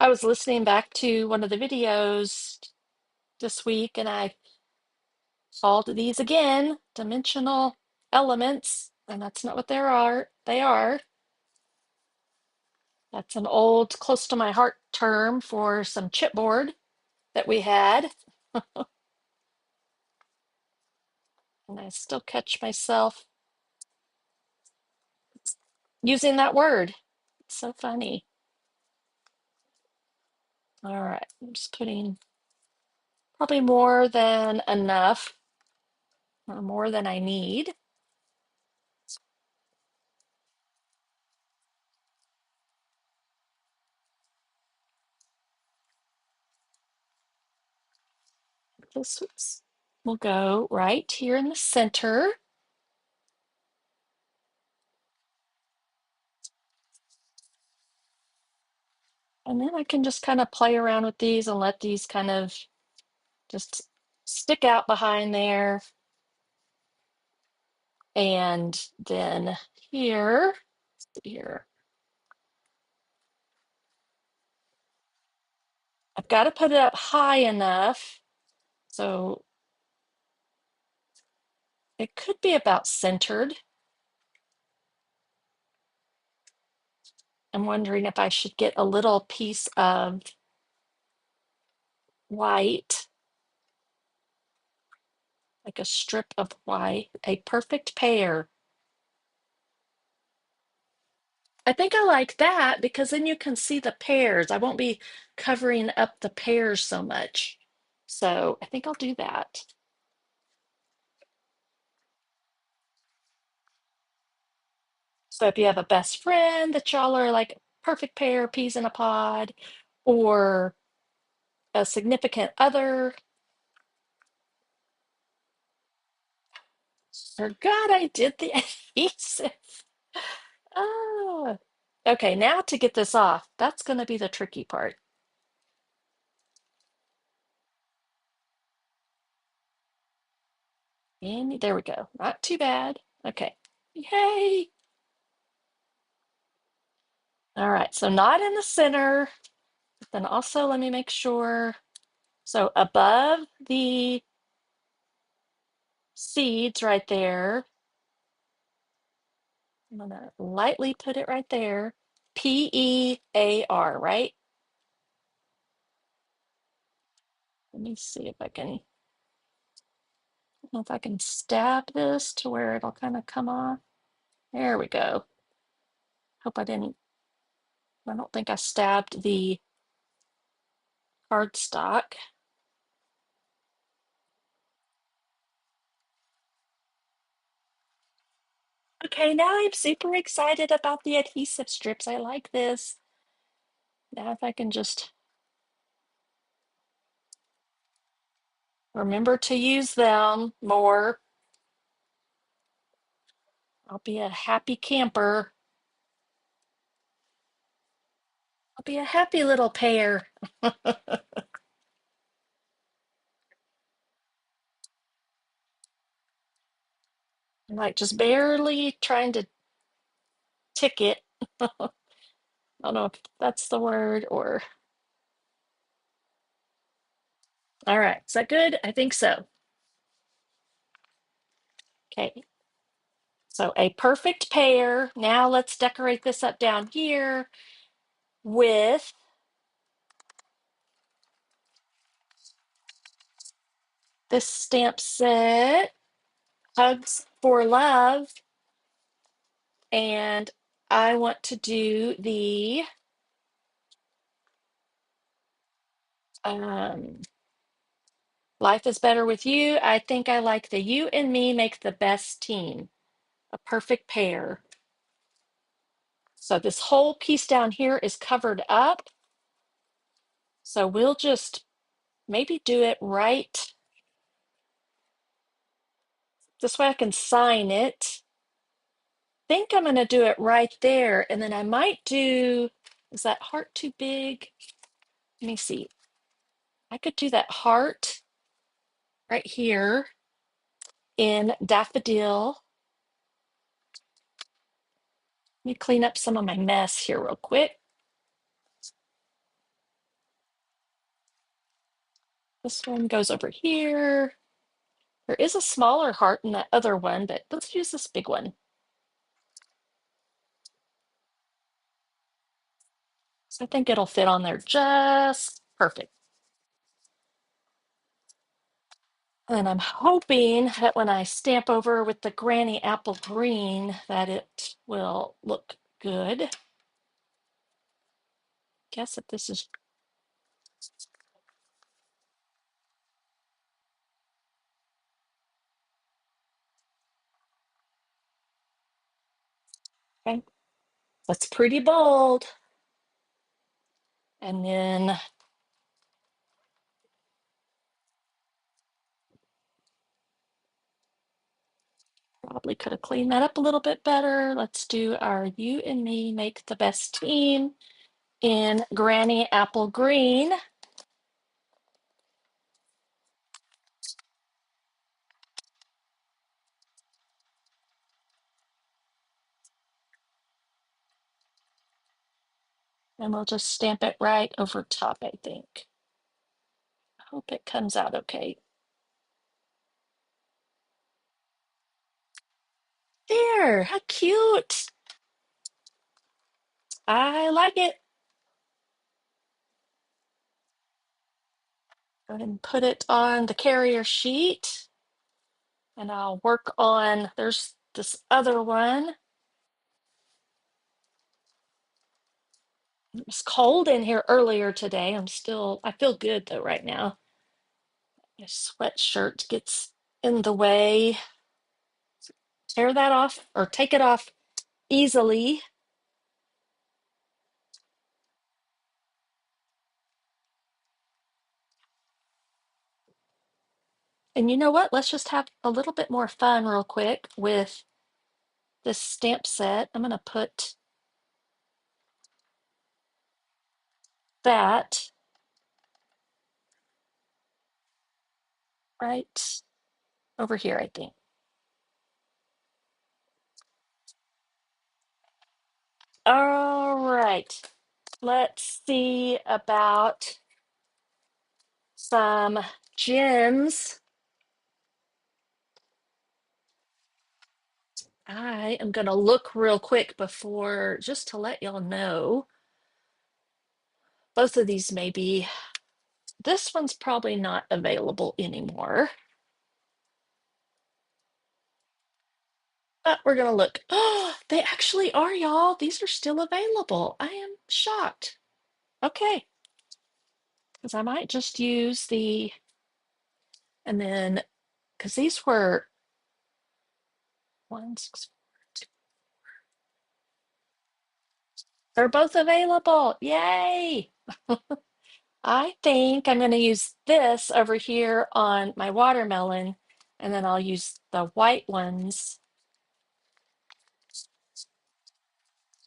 I was listening back to one of the videos this week, and I called these again dimensional elements, and that's not what they are. They are. That's an old, close to my heart term for some chipboard that we had. And I still catch myself using that word. It's so funny. All right, I'm just putting probably more than enough, or more than I need. Will go right here in the center. And then I can just kind of play around with these and let these kind of just stick out behind there. And then here, here, I've got to put it up high enough so it could be about centered. I'm wondering if I should get a little piece of white, like a strip of white, a perfect pear. I think I like that because then you can see the pears. I won't be covering up the pears so much. So I think I'll do that. So if you have a best friend that y'all are like perfect pair, peas in a pod, or a significant other, forgot I did the adhesive. Ah. Okay, now to get this off, that's going to be the tricky part. And there we go. Not too bad. Okay. Yay. All right, so not in the center, but then also let me make sure. So above the seeds right there, I'm gonna lightly put it right there. P-E-A-R, right? Let me see if I can, I don't know if I can stab this to where it'll kind of come off. There we go. Hope I didn't, I don't think I stabbed the cardstock. Okay, now I'm super excited about the adhesive strips. I like this. Now if I can just remember to use them more, I'll be a happy camper. I'll be a happy little pear. I'm like just barely trying to tick it. I don't know if that's the word or. All right, is that good? I think so. Okay, so a perfect pair. Now let's decorate this up down here with this stamp set, Hugs for Love. And I want to do the um, Life is Better with You. I think I like the You and Me Make the Best Team, a perfect pair. So this whole piece down here is covered up. So we'll just maybe do it right. This way I can sign it. Think I'm going to do it right there. And then I might do, is that heart too big? Let me see. I could do that heart right here in daffodil. Let me clean up some of my mess here real quick. This one goes over here. There is a smaller heart in that other one, but let's use this big one. So I think it'll fit on there just perfect. And I'm hoping that when I stamp over with the Granny Apple Green that it will look good. Guess if this is okay. That's pretty bold. And then probably could have cleaned that up a little bit better. Let's do our You and Me Make the Best Team in Granny Apple Green. And we'll just stamp it right over top, I think. I hope it comes out okay. There, how cute. I like it. Go ahead and put it on the carrier sheet. And I'll work on, there's this other one. It was cold in here earlier today. I feel good though right now. My sweatshirt gets in the way. Tear that off or take it off easily. And you know what? Let's just have a little bit more fun real quick with this stamp set. I'm going to put that right over here, I think. All right. Let's see about some gems. I am going to look real quick before, just to let y'all know. Both of these may be, this one's probably not available anymore. But we're going to look. Oh, they actually are, y'all. These are still available. I am shocked. Okay. Because I might just use and then, because these were 1, 6, 4, 2. They're both available. Yay. I think I'm going to use this over here on my watermelon, and then I'll use the white ones,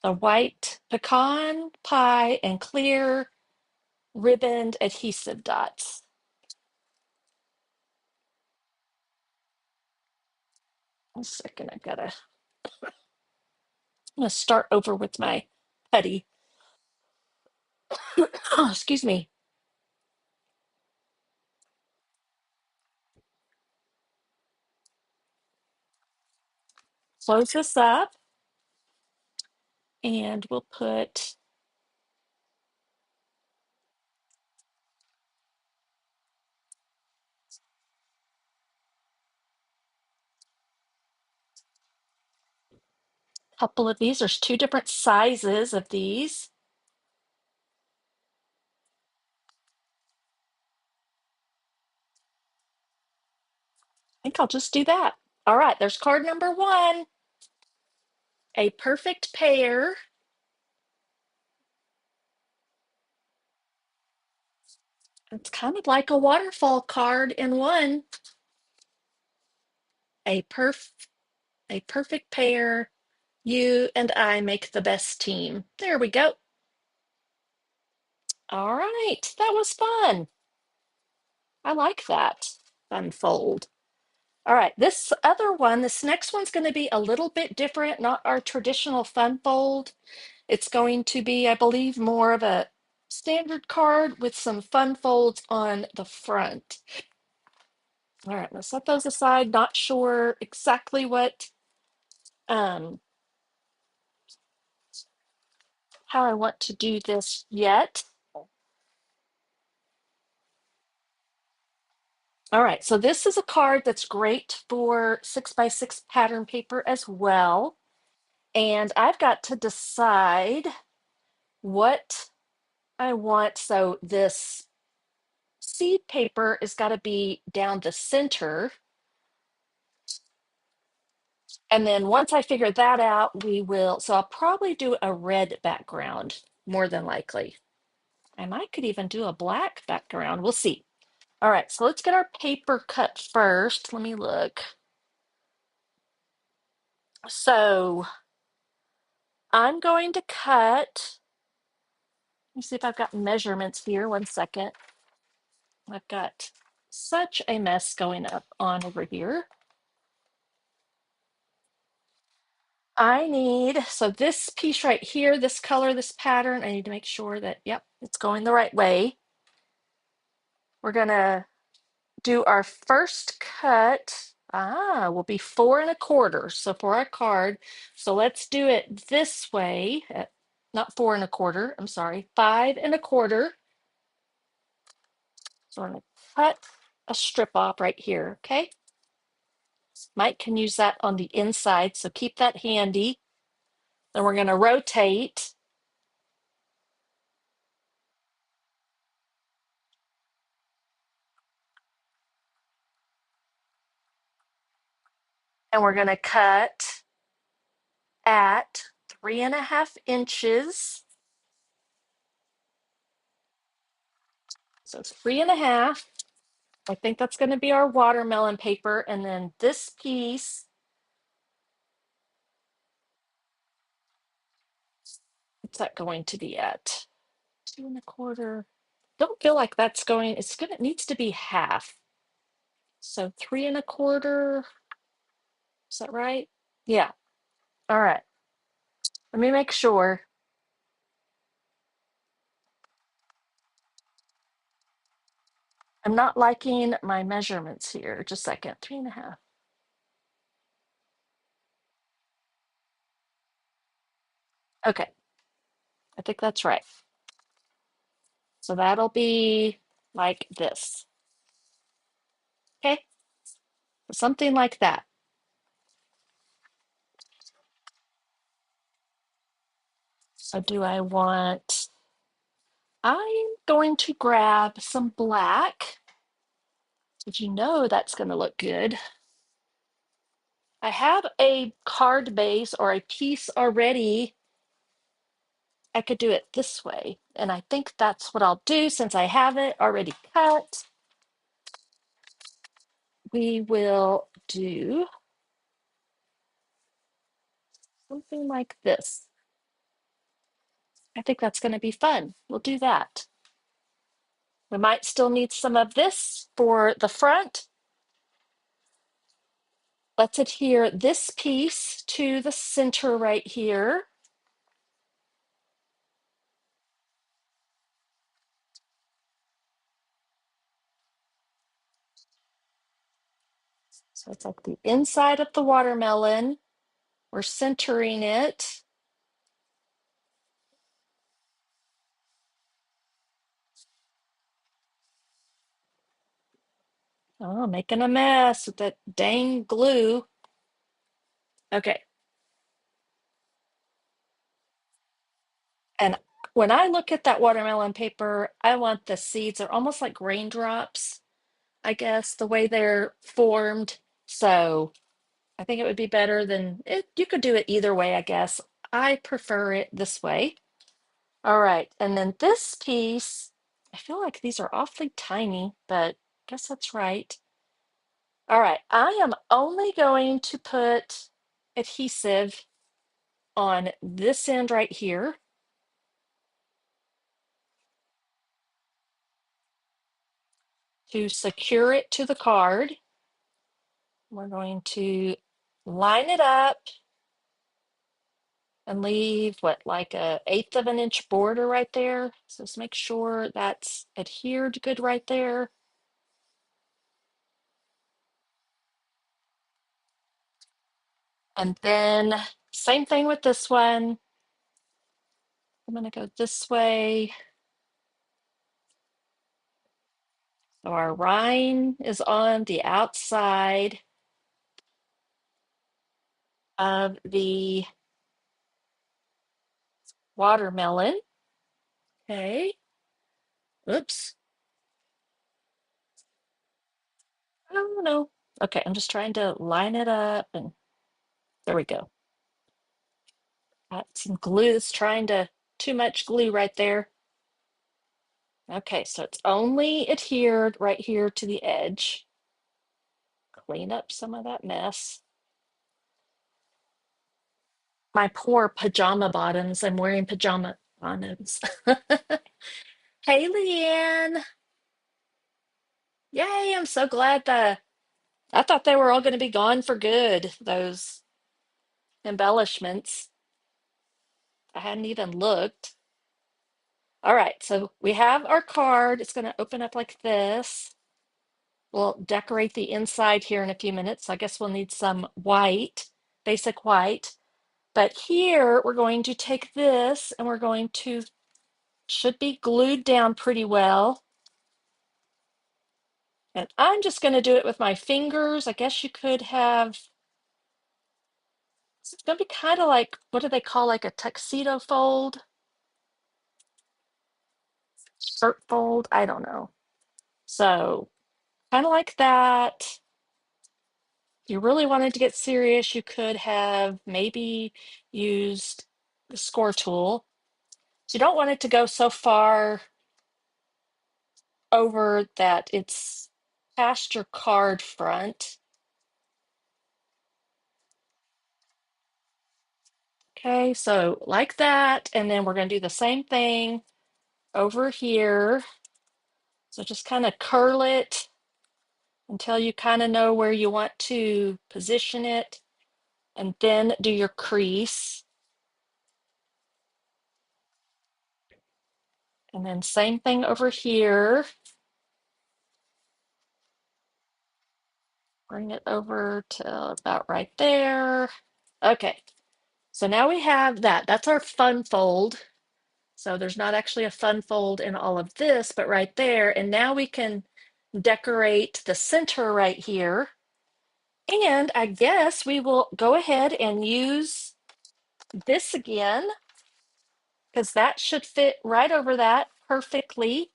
the white pecan pie and clear ribboned adhesive dots. One second, I'm gonna start over with my putty. Oh, excuse me. Close this up, and we'll put a couple of these. There's two different sizes of these. I think I'll just do that. All right, there's card number one. A perfect pair. It's kind of like a waterfall card in one. A perf a perfect pair. You and I make the best team. There we go. All right, that was fun. I like that. Fun fold. All right, this other one, this next one's going to be a little bit different, not our traditional fun fold. It's going to be, I believe, more of a standard card with some fun folds on the front. All right, let's set those aside. Not sure exactly what, um, how I want to do this yet. All right, so this is a card that's great for 6x6 pattern paper as well. And I've got to decide what I want. So this seed paper has got to be down the center. And then once I figure that out, so I'll probably do a red background more than likely. I might could even do a black background. We'll see. All right, so let's get our paper cut first. Let me look. So I'm going to cut. Let me see if I've got measurements here. One second. I've got such a mess going up on over here. I need, so this piece right here, this color, this pattern, I need to make sure that, yep, it's going the right way. We're gonna do our first cut. Will be 4 1/4. So for our card, so let's do it this way. Not 4 1/4. I'm sorry, 5 1/4. So I'm gonna cut a strip off right here. Okay, Mike can use that on the inside, so keep that handy. Then we're gonna rotate, and we're gonna cut at 3.5 inches. So it's 3.5. I think that's going to be our watermelon paper. And then this piece, what's that going to be at? 2 1/4. Don't feel like that's going, it needs to be half. So 3 1/4. Is that right? Yeah. All right. Let me make sure. I'm not liking my measurements here. Just a second. 3.5. Okay. I think that's right. So that'll be like this. Okay. Something like that. So do I want, I'm going to grab some black. Did you know that's going to look good? I have a card base or a piece already. I could do it this way. And I think that's what I'll do since I have it already cut. We will do something like this. I think that's going to be fun. We'll do that. We might still need some of this for the front. Let's adhere this piece to the center right here. So it's like the inside of the watermelon. We're centering it. Oh, making a mess with that dang glue. Okay. And when I look at that watermelon paper, I want the seeds are almost like raindrops, I guess, the way they're formed. So I think it would be better than it. You could do it either way, I guess. I prefer it this way. All right. And then this piece, I feel like these are awfully tiny, but I guess that's right. All right. I am only going to put adhesive on this end right here to secure it to the card. We're going to line it up and leave what, like a 1/8 of an inch border right there. So just make sure that's adhered good right there. And then same thing with this one. I'm going to go this way. So our rind is on the outside of the watermelon. Okay. Oops. Oh no. Okay, I'm just trying to line it up and there we go. Got some glue that's trying to, too much glue right there. Okay, so it's only adhered right here to the edge. Clean up some of that mess. My poor pajama bottoms. I'm wearing pajama bottoms. Hey, Leanne. Yay, I'm so glad that I thought they were all going to be gone for good. Those embellishments. I hadn't even looked. All right, so we have our card. It's going to open up like this. We'll decorate the inside here in a few minutes. So I guess we'll need some white, basic white. But here we're going to take this and we're going to, should be glued down pretty well. And I'm just going to do it with my fingers. I guess you could have, it's going to be kind of like, what do they call like a tuxedo fold? Shirt fold? I don't know. So kind of like that. If you really wanted to get serious, you could have maybe used the score tool. So you don't want it to go so far over that it's past your card front. Okay, so like that, and then we're going to do the same thing over here. So just kind of curl it until you kind of know where you want to position it, and then do your crease. And then same thing over here. Bring it over to about right there. Okay, so now we have that. That's our fun fold. So there's not actually a fun fold in all of this, but right there. And now we can decorate the center right here. And I guess we will go ahead and use this again, because that should fit right over that perfectly.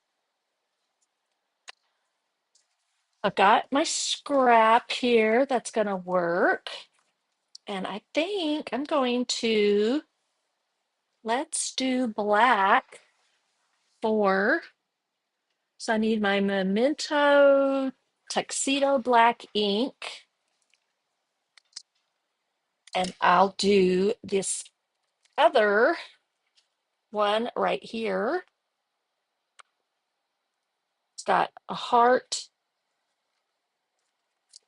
I've got my scrap here that's going to work. And I think I'm going to, let's do black for, so I need my Memento Tuxedo Black ink. And I'll do this other one right here. It's got a heart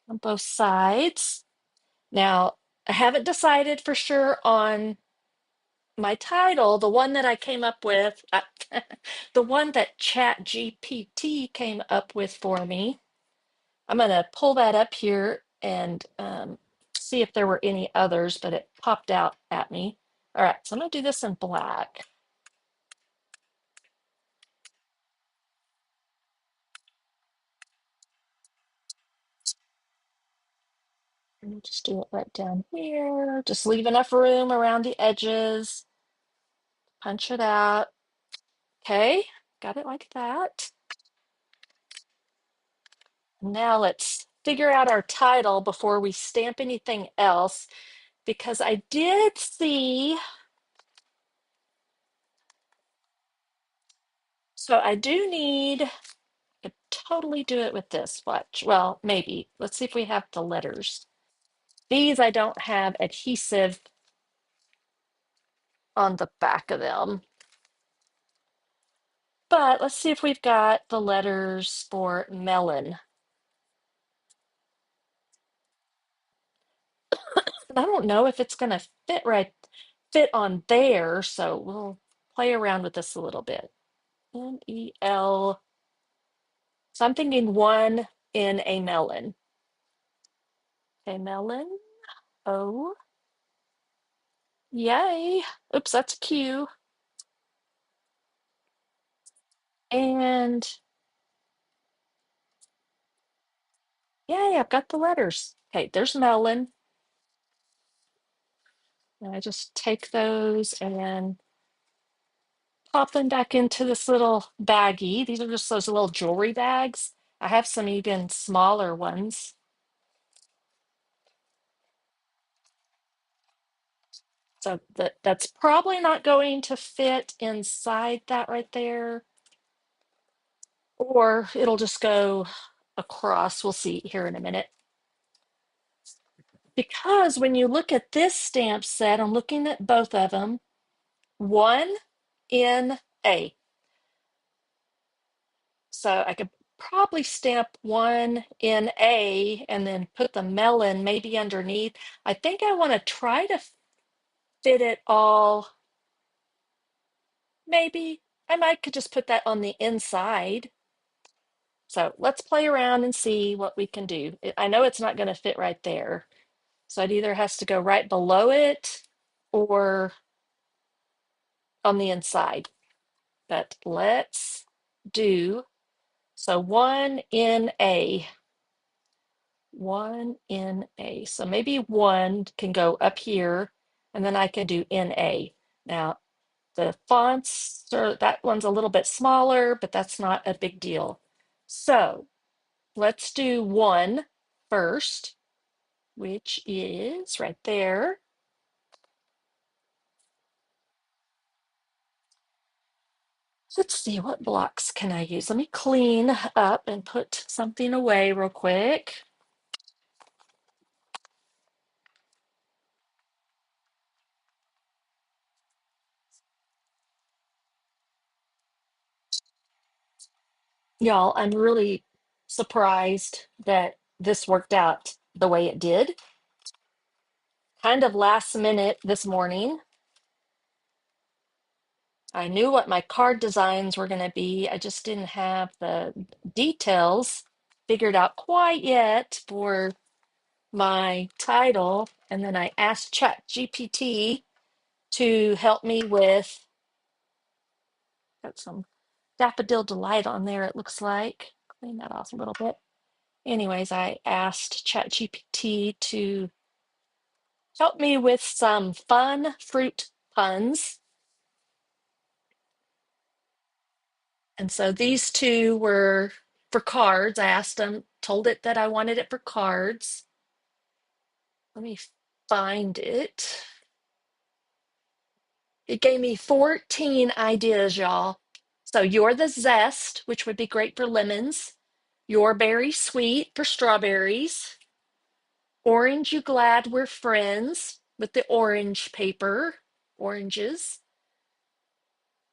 on both sides. Now, I haven't decided for sure on my title, the one that I came up with, the one that Chat GPT came up with for me. I'm going to pull that up here and see if there were any others, but it popped out at me. All right, so I'm going to do this in black. Let me just do it right down here. Just leave enough room around the edges. Punch it out. Okay, got it like that. Now let's figure out our title before we stamp anything else, because I did see, so I do need, I could totally do it with this. Watch. Well, maybe. Let's see if we have the letters. These I don't have adhesive on the back of them. But let's see if we've got the letters for melon. And I don't know if it's going to fit on there, so we'll play around with this a little bit. M-E-L. So I'm thinking one in a melon. A melon. Oh, yay. Oops, that's Q. And yay, I've got the letters. Okay, there's melon. And I just take those and pop them back into this little baggie. These are just those little jewelry bags. I have some even smaller ones. So that's probably not going to fit inside that right there, or it'll just go across. We'll see here in a minute. Because when you look at this stamp set, I'm looking at both of them, one in A. So I could probably stamp one in A and then put the melon maybe underneath. I think I want to try to fit it all. Maybe I might could just put that on the inside. So let's play around and see what we can do. I know it's not going to fit right there. So it either has to go right below it or on the inside. But let's do, so one in A. One in A. So maybe one can go up here and then I can do in A. Now the fonts are, that one's a little bit smaller, but that's not a big deal. So let's do one first, which is right there. Let's see, what blocks can I use? Let me clean up and put something away real quick. Y'all, I'm really surprised that this worked out the way it did. Kind of last minute this morning. I knew what my card designs were going to be. I just didn't have the details figured out quite yet for my title. And then I asked ChatGPT to help me with, got some Daffodil Delight on there, it looks like. Clean that off a little bit. Anyways, I asked ChatGPT to help me with some fun fruit puns. And so these two were for cards. I asked them, told it that I wanted it for cards. Let me find it. It gave me 14 ideas, y'all. So you're the zest, which would be great for lemons. You're berry sweet for strawberries. Orange, you glad we're friends with the orange paper, oranges.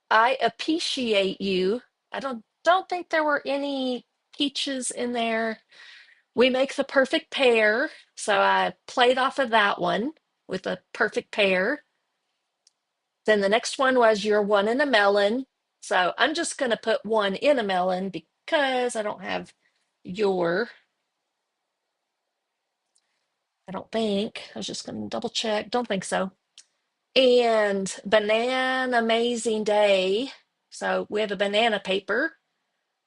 I appreciate you. I don't think there were any peaches in there. We make the perfect pair. So I played off of that one with a perfect pair. Then the next one was you're one in a melon. So I'm just going to put one in a melon because I don't have your, I don't think. I was just going to double check. Don't think so. And banana amazing day. So we have a banana paper.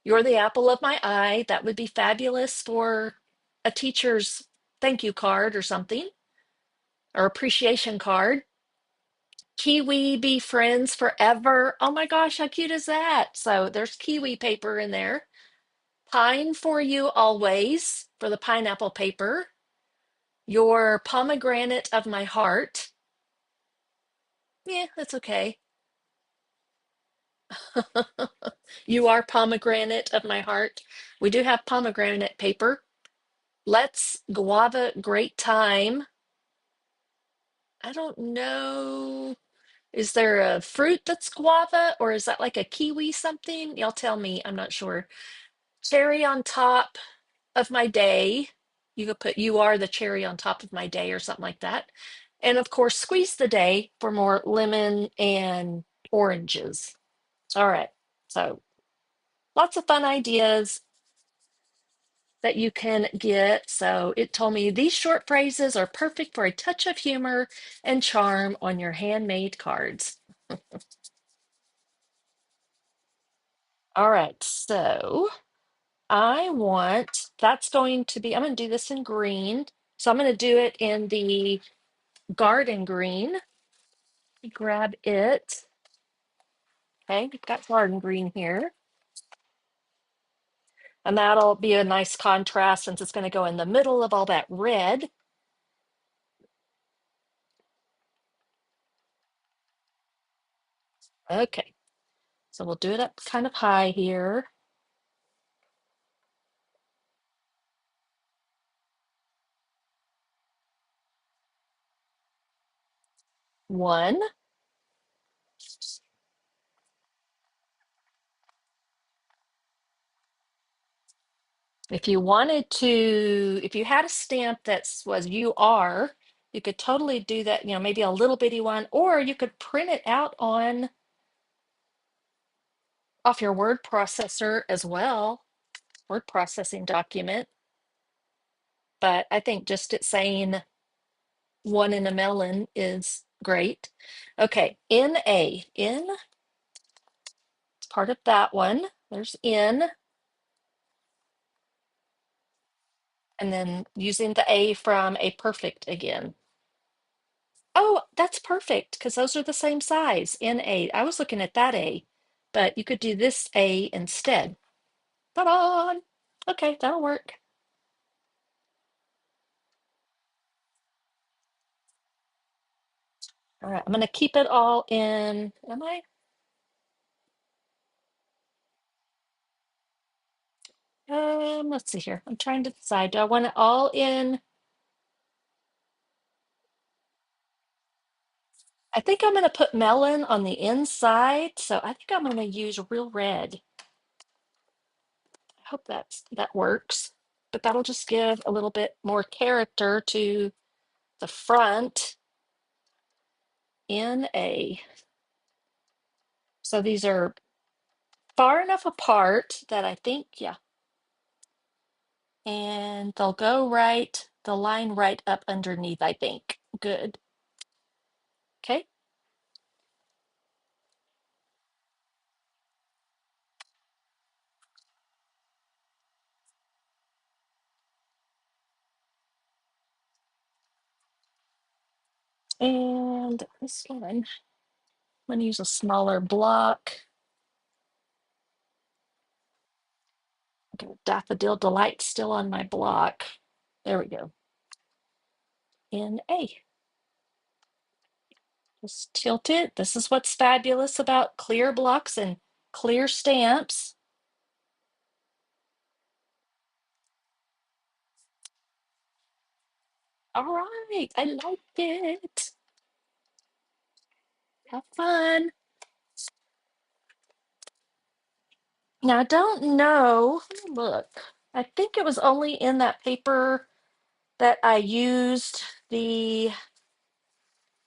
You're the apple of my eye. That would be fabulous for a teacher's thank you card or something, or appreciation card. Kiwi be friends forever. Oh my gosh, how cute is that? So there's kiwi paper in there. Pine for you always for the pineapple paper. Your pomegranate of my heart. Yeah, that's okay. You are pomegranate of my heart. We do have pomegranate paper. Let's guava great time. I don't know. Is there a fruit that's guava or is that like a kiwi something? Y'all tell me. I'm not sure. Cherry on top of my day. You could put you are the cherry on top of my day or something like that. And of course, squeeze the day for more lemon and oranges. All right. So lots of fun ideas that you can get. So it told me these short phrases are perfect for a touch of humor and charm on your handmade cards. All right. So I want, that's going to be, I'm going to do this in green. So I'm going to do it in the garden green. Grab it. Okay, we've got garden green here. And that'll be a nice contrast since it's going to go in the middle of all that red. Okay, so we'll do it up kind of high here. One. If you wanted to, if you had a stamp that was you are, You could totally do that, maybe a little bitty one, or you could print it out on off your word processor as well, word processing document. But I think just it saying one in a melon is great. Okay, in, it's part of that one. There's in, and then using the A from A perfect again. Oh, that's perfect because those are the same size in A. I was looking at that A, but you could do this A instead. Ta-da! Okay, that'll work. All right, I'm gonna keep it all in. Am I? Let's see here. I'm trying to decide. Do I want it all in? I think I'm gonna put melon on the inside, so I think I'm gonna use real red. I hope that works. But that'll just give a little bit more character to the front in A. So these are far enough apart that I think, yeah, and they'll go right, the line right up underneath, I think. Good. Okay. And this one, I'm going to use a smaller block. Okay, Daffodil Delight still on my block. There we go. In A. Just tilt it. This is what's fabulous about clear blocks and clear stamps. All right, I like it. Have fun. Now, I don't know. Let me look. I think it was only in that paper that the,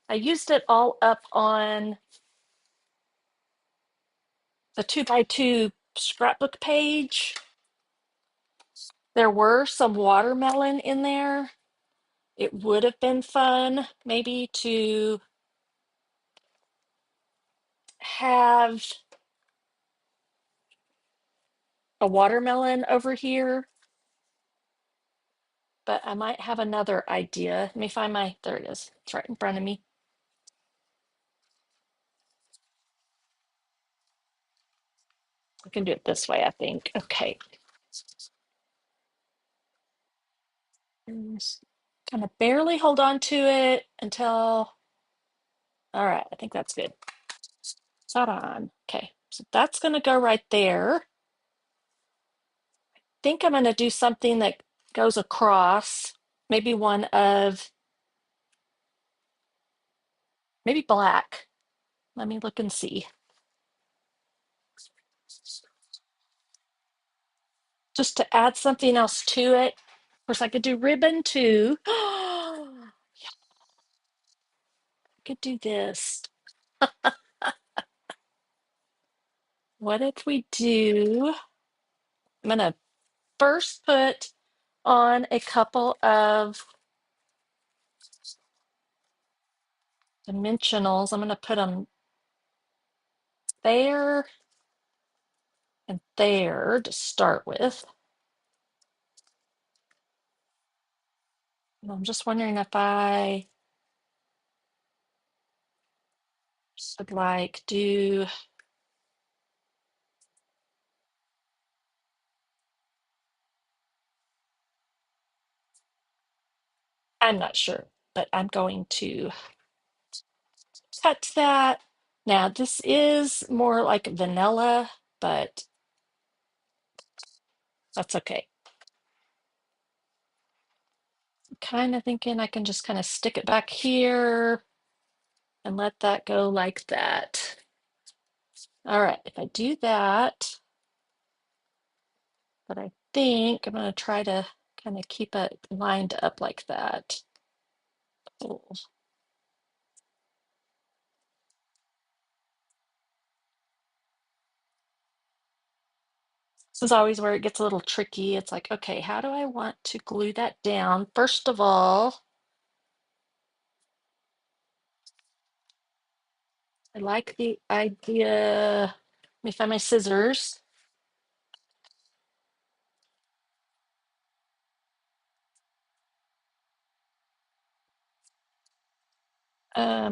I used it all up on the 2x2 scrapbook page. There were some watermelon in there. It would have been fun maybe to have a watermelon over here, but I might have another idea. Let me find there it is. It's right in front of me. I can do it this way, I think. Okay. Kind of barely hold on to it until, all right, I think that's good. It's not on. Okay, so that's going to go right there. I think I'm going to do something that goes across, maybe maybe black. Let me look and see. Just to add something else to it. Of course, I could do ribbon too. I could do this. What if we do? I'm going to first put on a couple of dimensionals. I'm going to put them there and there to start with. And I'm just wondering if I should I'm not sure, but I'm going to cut that. Now, this is more like vanilla, but that's okay. I'm kind of thinking I can just kind of stick it back here and let that go like that. All right, if I do that, but I think I'm going to try to kind of keep it lined up like that. Oh, this is always where it gets a little tricky. It's like, okay, how do I want to glue that down? First of all, I like the idea. Let me find my scissors.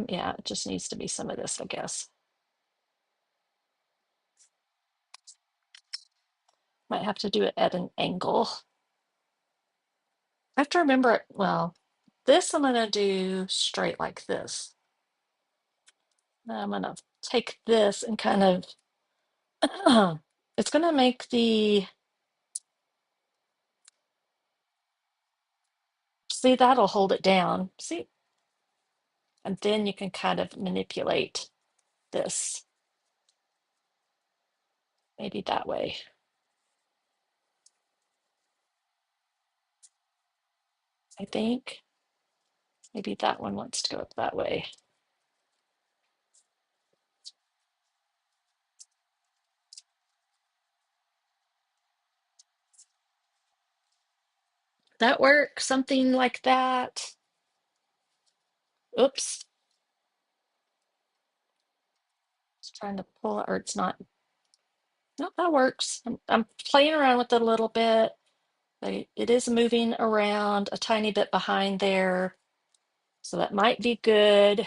Yeah, it just needs to be some of this, I guess. Might have to do it at an angle. I have to remember, well, this I'm gonna do straight like this. Now I'm gonna take this and kind of, it's gonna make the, see, that'll hold it down. See, and then you can kind of manipulate this, maybe that way. I think maybe that one wants to go up that way. That work, something like that. Oops, just trying to pull it, or it's not. No, that works. I'm playing around with it a little bit. It is moving around a tiny bit behind there, so that might be good.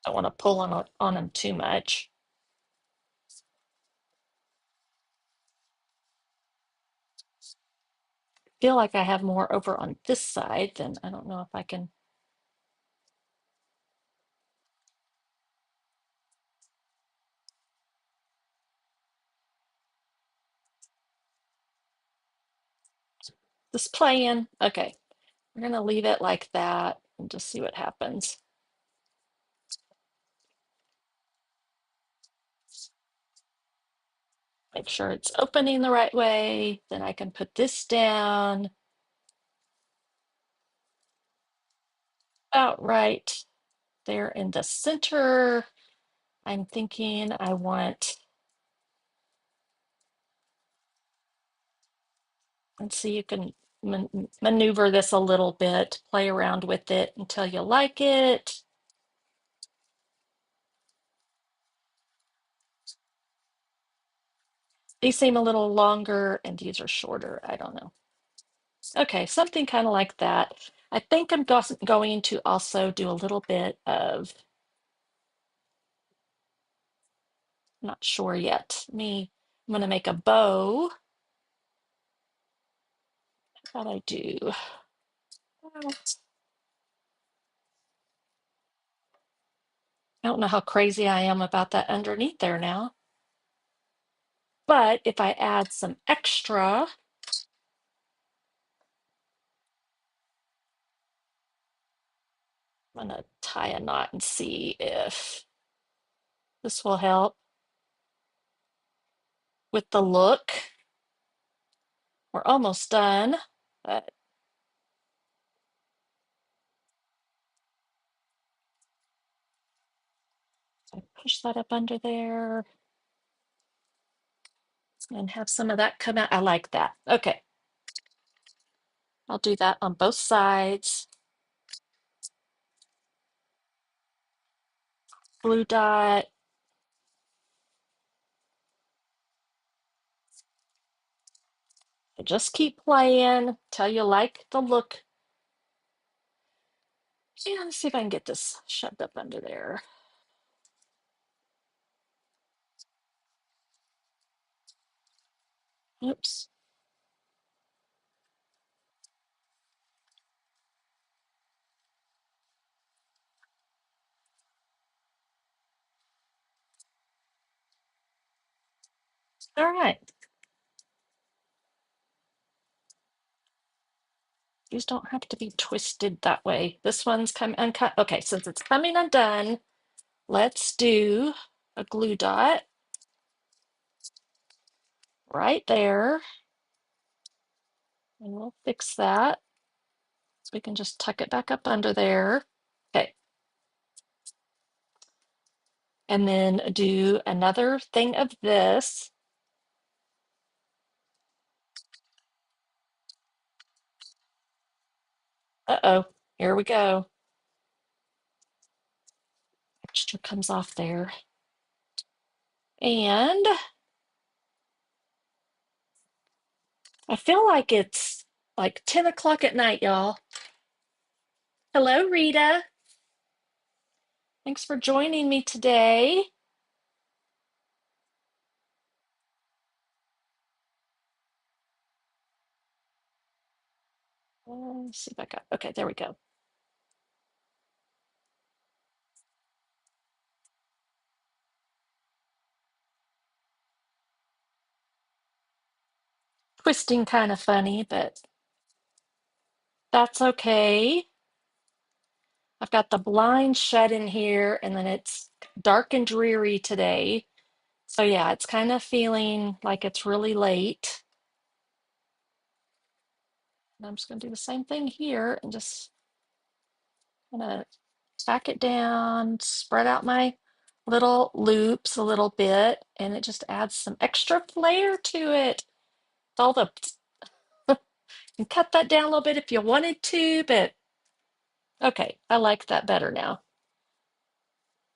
Don't want to pull on them too much. Feel like I have more over on this side, then I don't know if I can. Just playing. Okay, we're gonna leave it like that and just see what happens. Make sure it's opening the right way. Then I can put this down about right there in the center. I'm thinking I want, let's see, you can maneuver this a little bit, play around with it until you like it. These seem a little longer and these are shorter. I don't know. Okay, something kind of like that. I think I'm going to also do a little bit of, not sure yet. I'm going to make a bow. What I do? Well, I don't know how crazy I am about that underneath there now. But if I add some extra, I'm going to tie a knot and see if this will help with the look. We're almost done, but I push that up under there and have some of that come out. I like that. Okay, I'll do that on both sides. Blue dot. Just keep playing till you like the look. Yeah, let's see if I can get this shoved up under there. Oops. All right. These don't have to be twisted that way. This one's coming uncut. Okay, since it's coming undone, let's do a glue dot right there. And we'll fix that. So we can just tuck it back up under there. Okay. And then do another thing of this. Uh-oh, here we go. Extra comes off there. And I feel like it's like 10 o'clock at night, y'all. Hello, Rita. Thanks for joining me today. Let's see if I got, okay, there we go. Twisting kind of funny, but that's okay. I've got the blinds shut in here, and then it's dark and dreary today. So yeah, it's kind of feeling like it's really late. And I'm just going to do the same thing here and just gonna tack it down, spread out my little loops a little bit, and it just adds some extra flair to it. All the and cut that down a little bit if you wanted to, but okay, I like that better now.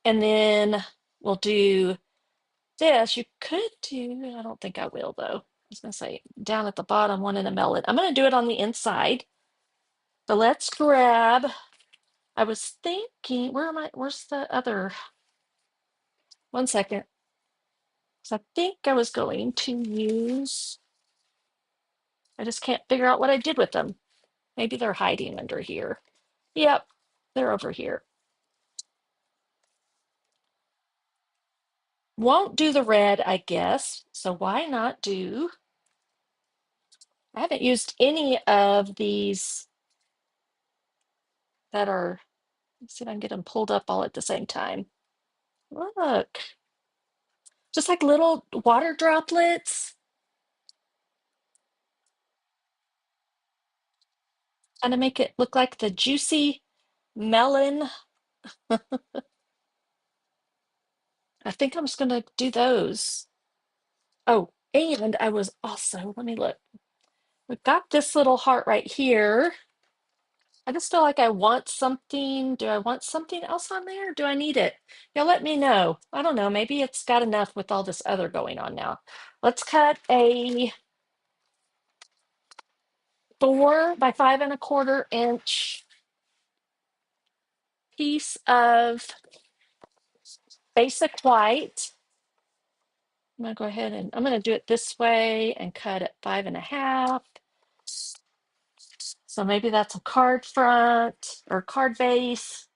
And then we'll do this. You could do, I don't think I will though. I was gonna say down at the bottom, one in a melon. I'm gonna do it on the inside. But let's grab, I was thinking, where's the other? One second. So I think I was going to use, I just can't figure out what I did with them. Maybe they're hiding under here. Yep, they're over here. Won't do the red, I guess. So why not do, I haven't used any of these that are, let's see if I can get them pulled up all at the same time. Look, just like little water droplets. Kind of make it look like the juicy melon. I think I'm just gonna do those. Oh, and I was also, let me look. We've got this little heart right here. I just feel like I want something. Do I want something else on there? Do I need it? Y'all let me know. I don't know. Maybe it's got enough with all this other going on now. Let's cut a 4 by 5 1/4 inch piece of basic white. I'm gonna go ahead and I'm gonna do it this way and cut it 5 1/2. So maybe that's a card front or card base.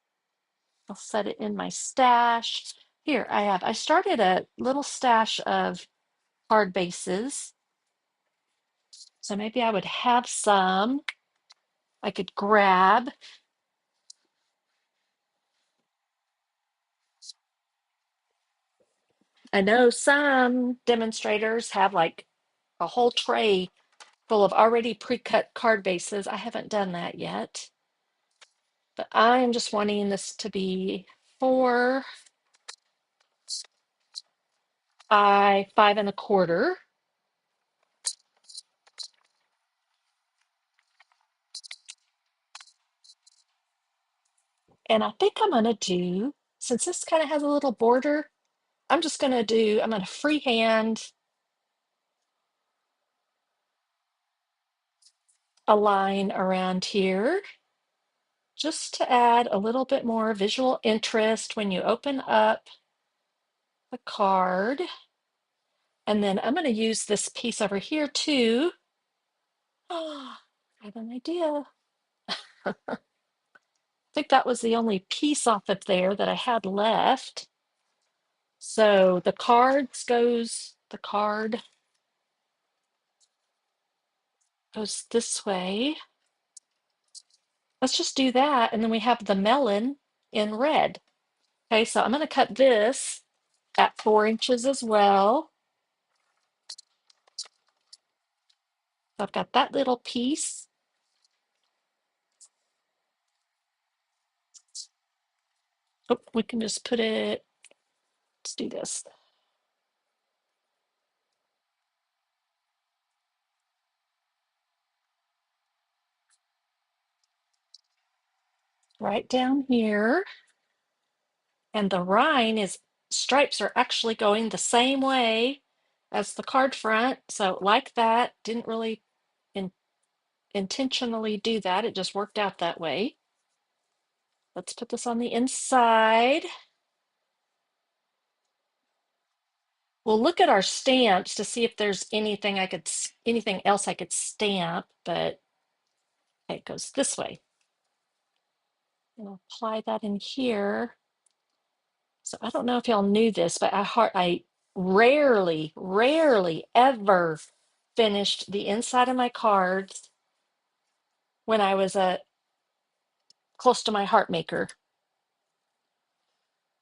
I'll set it in my stash. Here I started a little stash of card bases. So maybe I would have some I could grab. I know some demonstrators have like a whole tray full of already pre-cut card bases. I haven't done that yet, but I am just wanting this to be 4 by 5 1/4. And I think I'm gonna do, since this kind of has a little border, I'm gonna freehand a line around here just to add a little bit more visual interest when you open up the card. And then I'm going to use this piece over here too. Oh, I have an idea. I think that was the only piece off of there that I had left. So the card goes this way. Let's just do that. And then we have the melon in red. Okay, so I'm going to cut this at 4 inches as well. So I've got that little piece. Oh, we can just put it, let's do this. Right down here. And the rind is, stripes are actually going the same way as the card front. So like that, didn't really in, intentionally do that. It just worked out that way. Let's put this on the inside. We'll look at our stamps to see if there's anything anything else I could stamp, but okay, it goes this way. I'll apply that in here. So I don't know if y'all knew this, but I rarely ever finished the inside of my cards when I was close to my heart maker.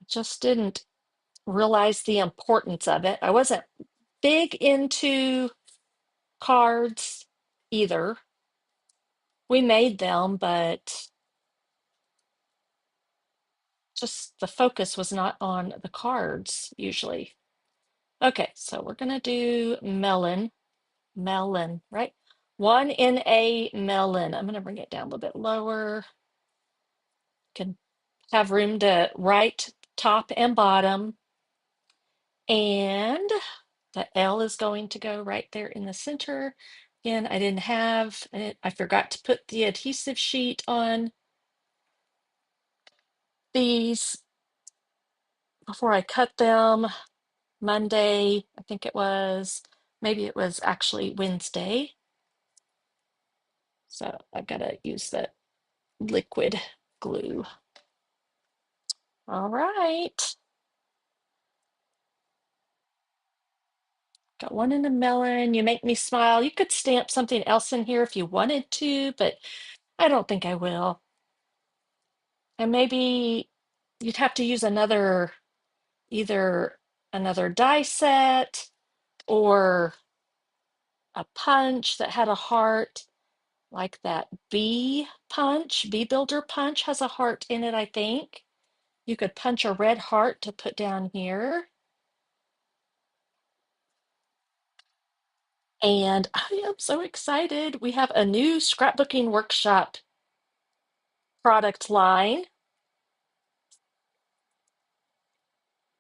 I just didn't realize the importance of it. I wasn't big into cards either. We made them, but just the focus was not on the cards usually. Okay, so we're gonna do melon, right? One in a melon. I'm gonna bring it down a little bit lower. Can have room to write top and bottom. And the L is going to go right there in the center. Again, I forgot to put the adhesive sheet on these before I cut them. Monday, I think it was, maybe it was actually Wednesday. So I've got to use the liquid glue. All right. Got one in a melon. You make me smile. You could stamp something else in here if you wanted to, but I don't think I will. And maybe you'd have to use either another die set or a punch that had a heart, like that bee builder punch has a heart in it, I think. You could punch a red heart to put down here. And I am so excited. We have a new scrapbooking workshop product line.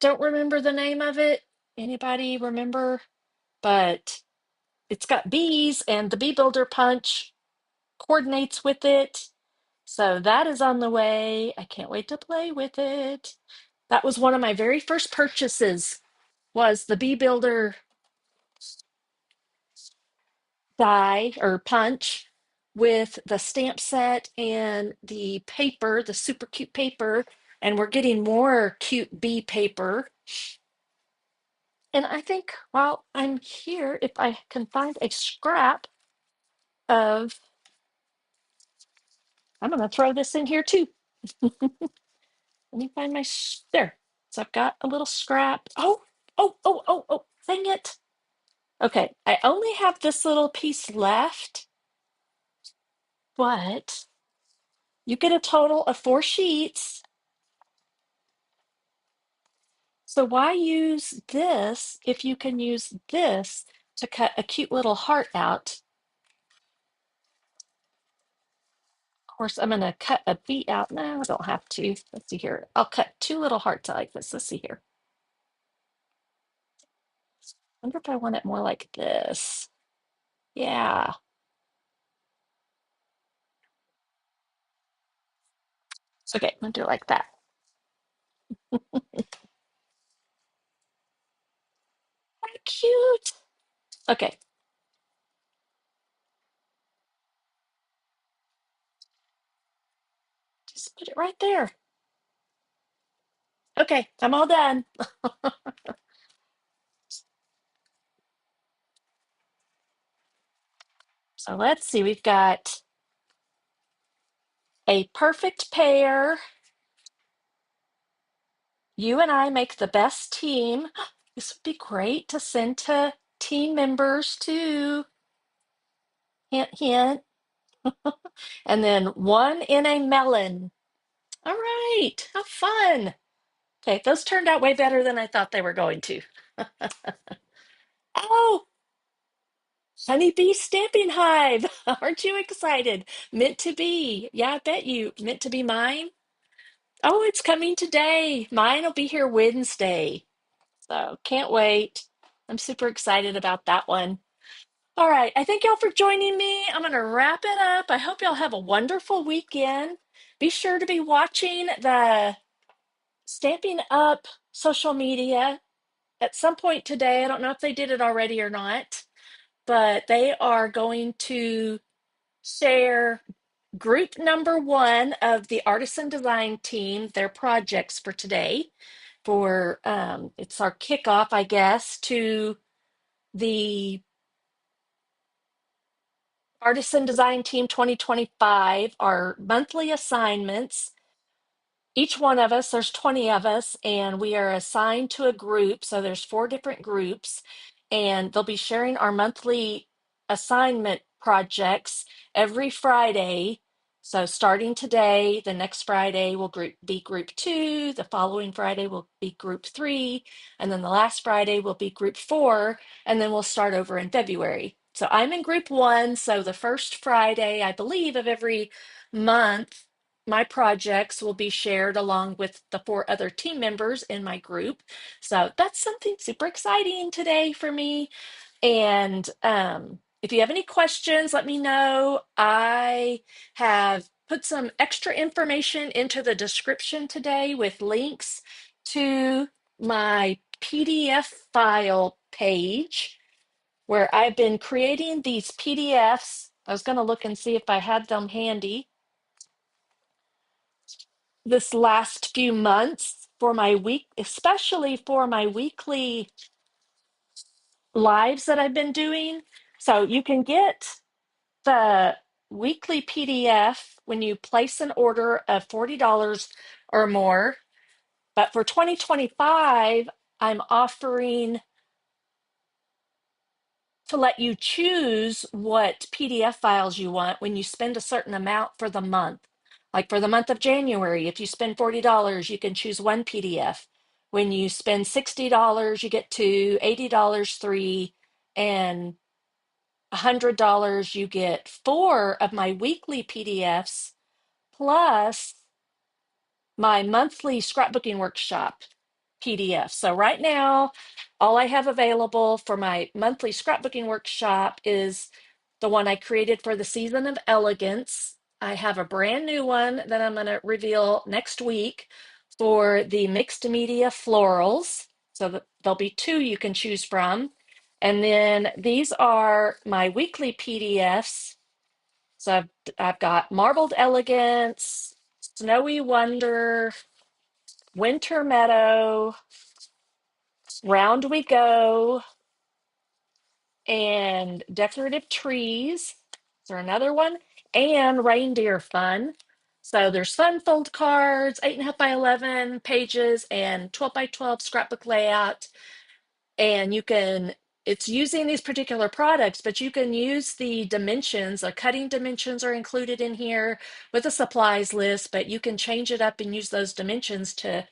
Don't remember the name of it. Anybody remember? But it's got bees, and the bee builder punch coordinates with it. So that is on the way. I can't wait to play with it. That was one of my very first purchases, was the bee builder die or punch with the stamp set and the paper, the super cute paper. And we're getting more cute bee paper. And I think while I'm here, if I can find a scrap of, I'm going to throw this in here too. Let me find there. So I've got a little scrap. Oh, dang it. Okay, I only have this little piece left, but you get a total of 4 sheets. So why use this if you can use this to cut a cute little heart out? Of course, I'm going to cut a bee out. No, I don't have to. Let's see here. I'll cut 2 little hearts out like this. Let's see here. I wonder if I want it more like this. Yeah. Okay, I'm going to do it like that. How cute. Okay. Just put it right there. Okay, I'm all done. So let's see, we've got a perfect pair. You and I make the best team. This would be great to send to team members too. Hint, hint. And then one in a melon. All right, how fun. Okay, those turned out way better than I thought they were going to. Oh, honeybee stamping hive. Aren't you excited? Meant to be. Yeah, I bet you. Meant to be mine? Oh, it's coming today. Mine will be here Wednesday. So can't wait. I'm super excited about that one. All right. I thank y'all for joining me. I'm going to wrap it up. I hope y'all have a wonderful weekend. Be sure to be watching the Stamping Up social media at some point today. I don't know if they did it already or not, but they are going to share group number one of the artisan design team, their projects for today. For it's our kickoff, I guess, to the Artisan Design Team 2025, our monthly assignments. Each one of us, there's 20 of us, and we are assigned to a group. So there's four different groups, and they'll be sharing our monthly assignment projects every Friday. So starting today, the next Friday will be group two, the following Friday will be group three, and then the last Friday will be group four, and then we'll start over in February. So I'm in group one, so the first Friday, I believe, of every month my projects will be shared along with the four other team members in my group. So that's something super exciting today for me. And if you have any questions, let me know. I have put some extra information into the description today with links to my PDF file page where I've been creating these PDFs. I was going to look and see if I had them handy this last few months for my week, especially for my weekly lives that I've been doing. So you can get the weekly PDF when you place an order of $40 or more. But for 2025, I'm offering to let you choose what PDF files you want when you spend a certain amount for the month. Like for the month of January, if you spend $40, you can choose one PDF. When you spend $60, you get two, $80, three, and $100, you get four of my weekly PDFs plus my monthly scrapbooking workshop PDF. So right now, all I have available for my monthly scrapbooking workshop is the one I created for the Season of Elegance. I have a brand new one that I'm going to reveal next week for the mixed media florals. So there'll be two you can choose from. And then these are my weekly PDFs. So I've got Marbled Elegance, Snowy Wonder, Winter Meadow, Round We Go, and Decorative Trees. Is there another one? And Reindeer Fun. So there's fun fold cards, 8.5 by 11 pages, and 12 by 12 scrapbook layout. And it's using these particular products, but you can use the dimensions. The cutting dimensions are included in here with a supplies list, but you can change it up and use those dimensions to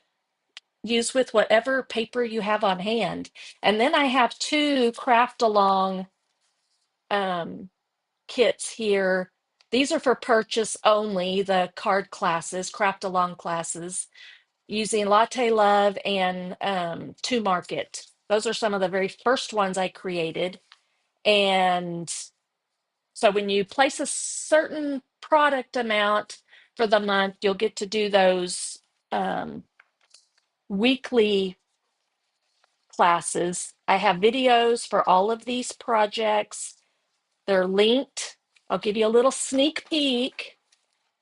use with whatever paper you have on hand. And then I have two craft along um, kits here. These are for purchase only, the card classes, craft along classes, using Latte Love and To Market. Those are some of the very first ones I created. And so when you place a certain product amount for the month, you'll get to do those weekly classes. I have videos for all of these projects. They're linked. I'll give you a little sneak peek.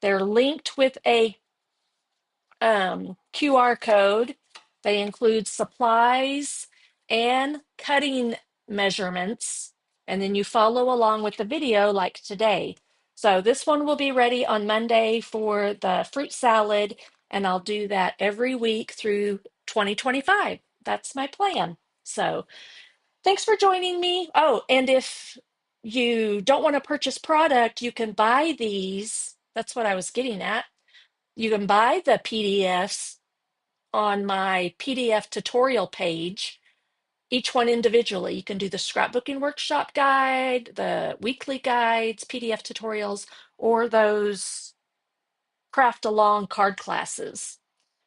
They're linked with a QR code. They include supplies and cutting measurements. And then you follow along with the video like today. So this one will be ready on Monday for the fruit salad, and I'll do that every week through 2025. That's my plan. So thanks for joining me. Oh, and if you don't want to purchase product, you can buy these. That's what I was getting at. You can buy the PDFs on my PDF tutorial page, each one individually. You can do the scrapbooking workshop guide, the weekly guides, PDF tutorials, or those craft along card classes.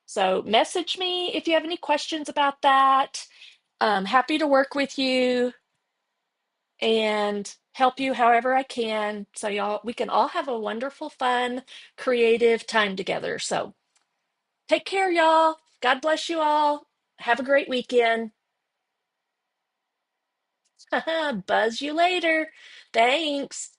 So message me if you have any questions about that. I'm happy to work with you and help you however I can. So y'all, we can all have a wonderful, fun, creative time together. So take care, y'all. God bless you all. Have a great weekend. Buzz you later. Thanks.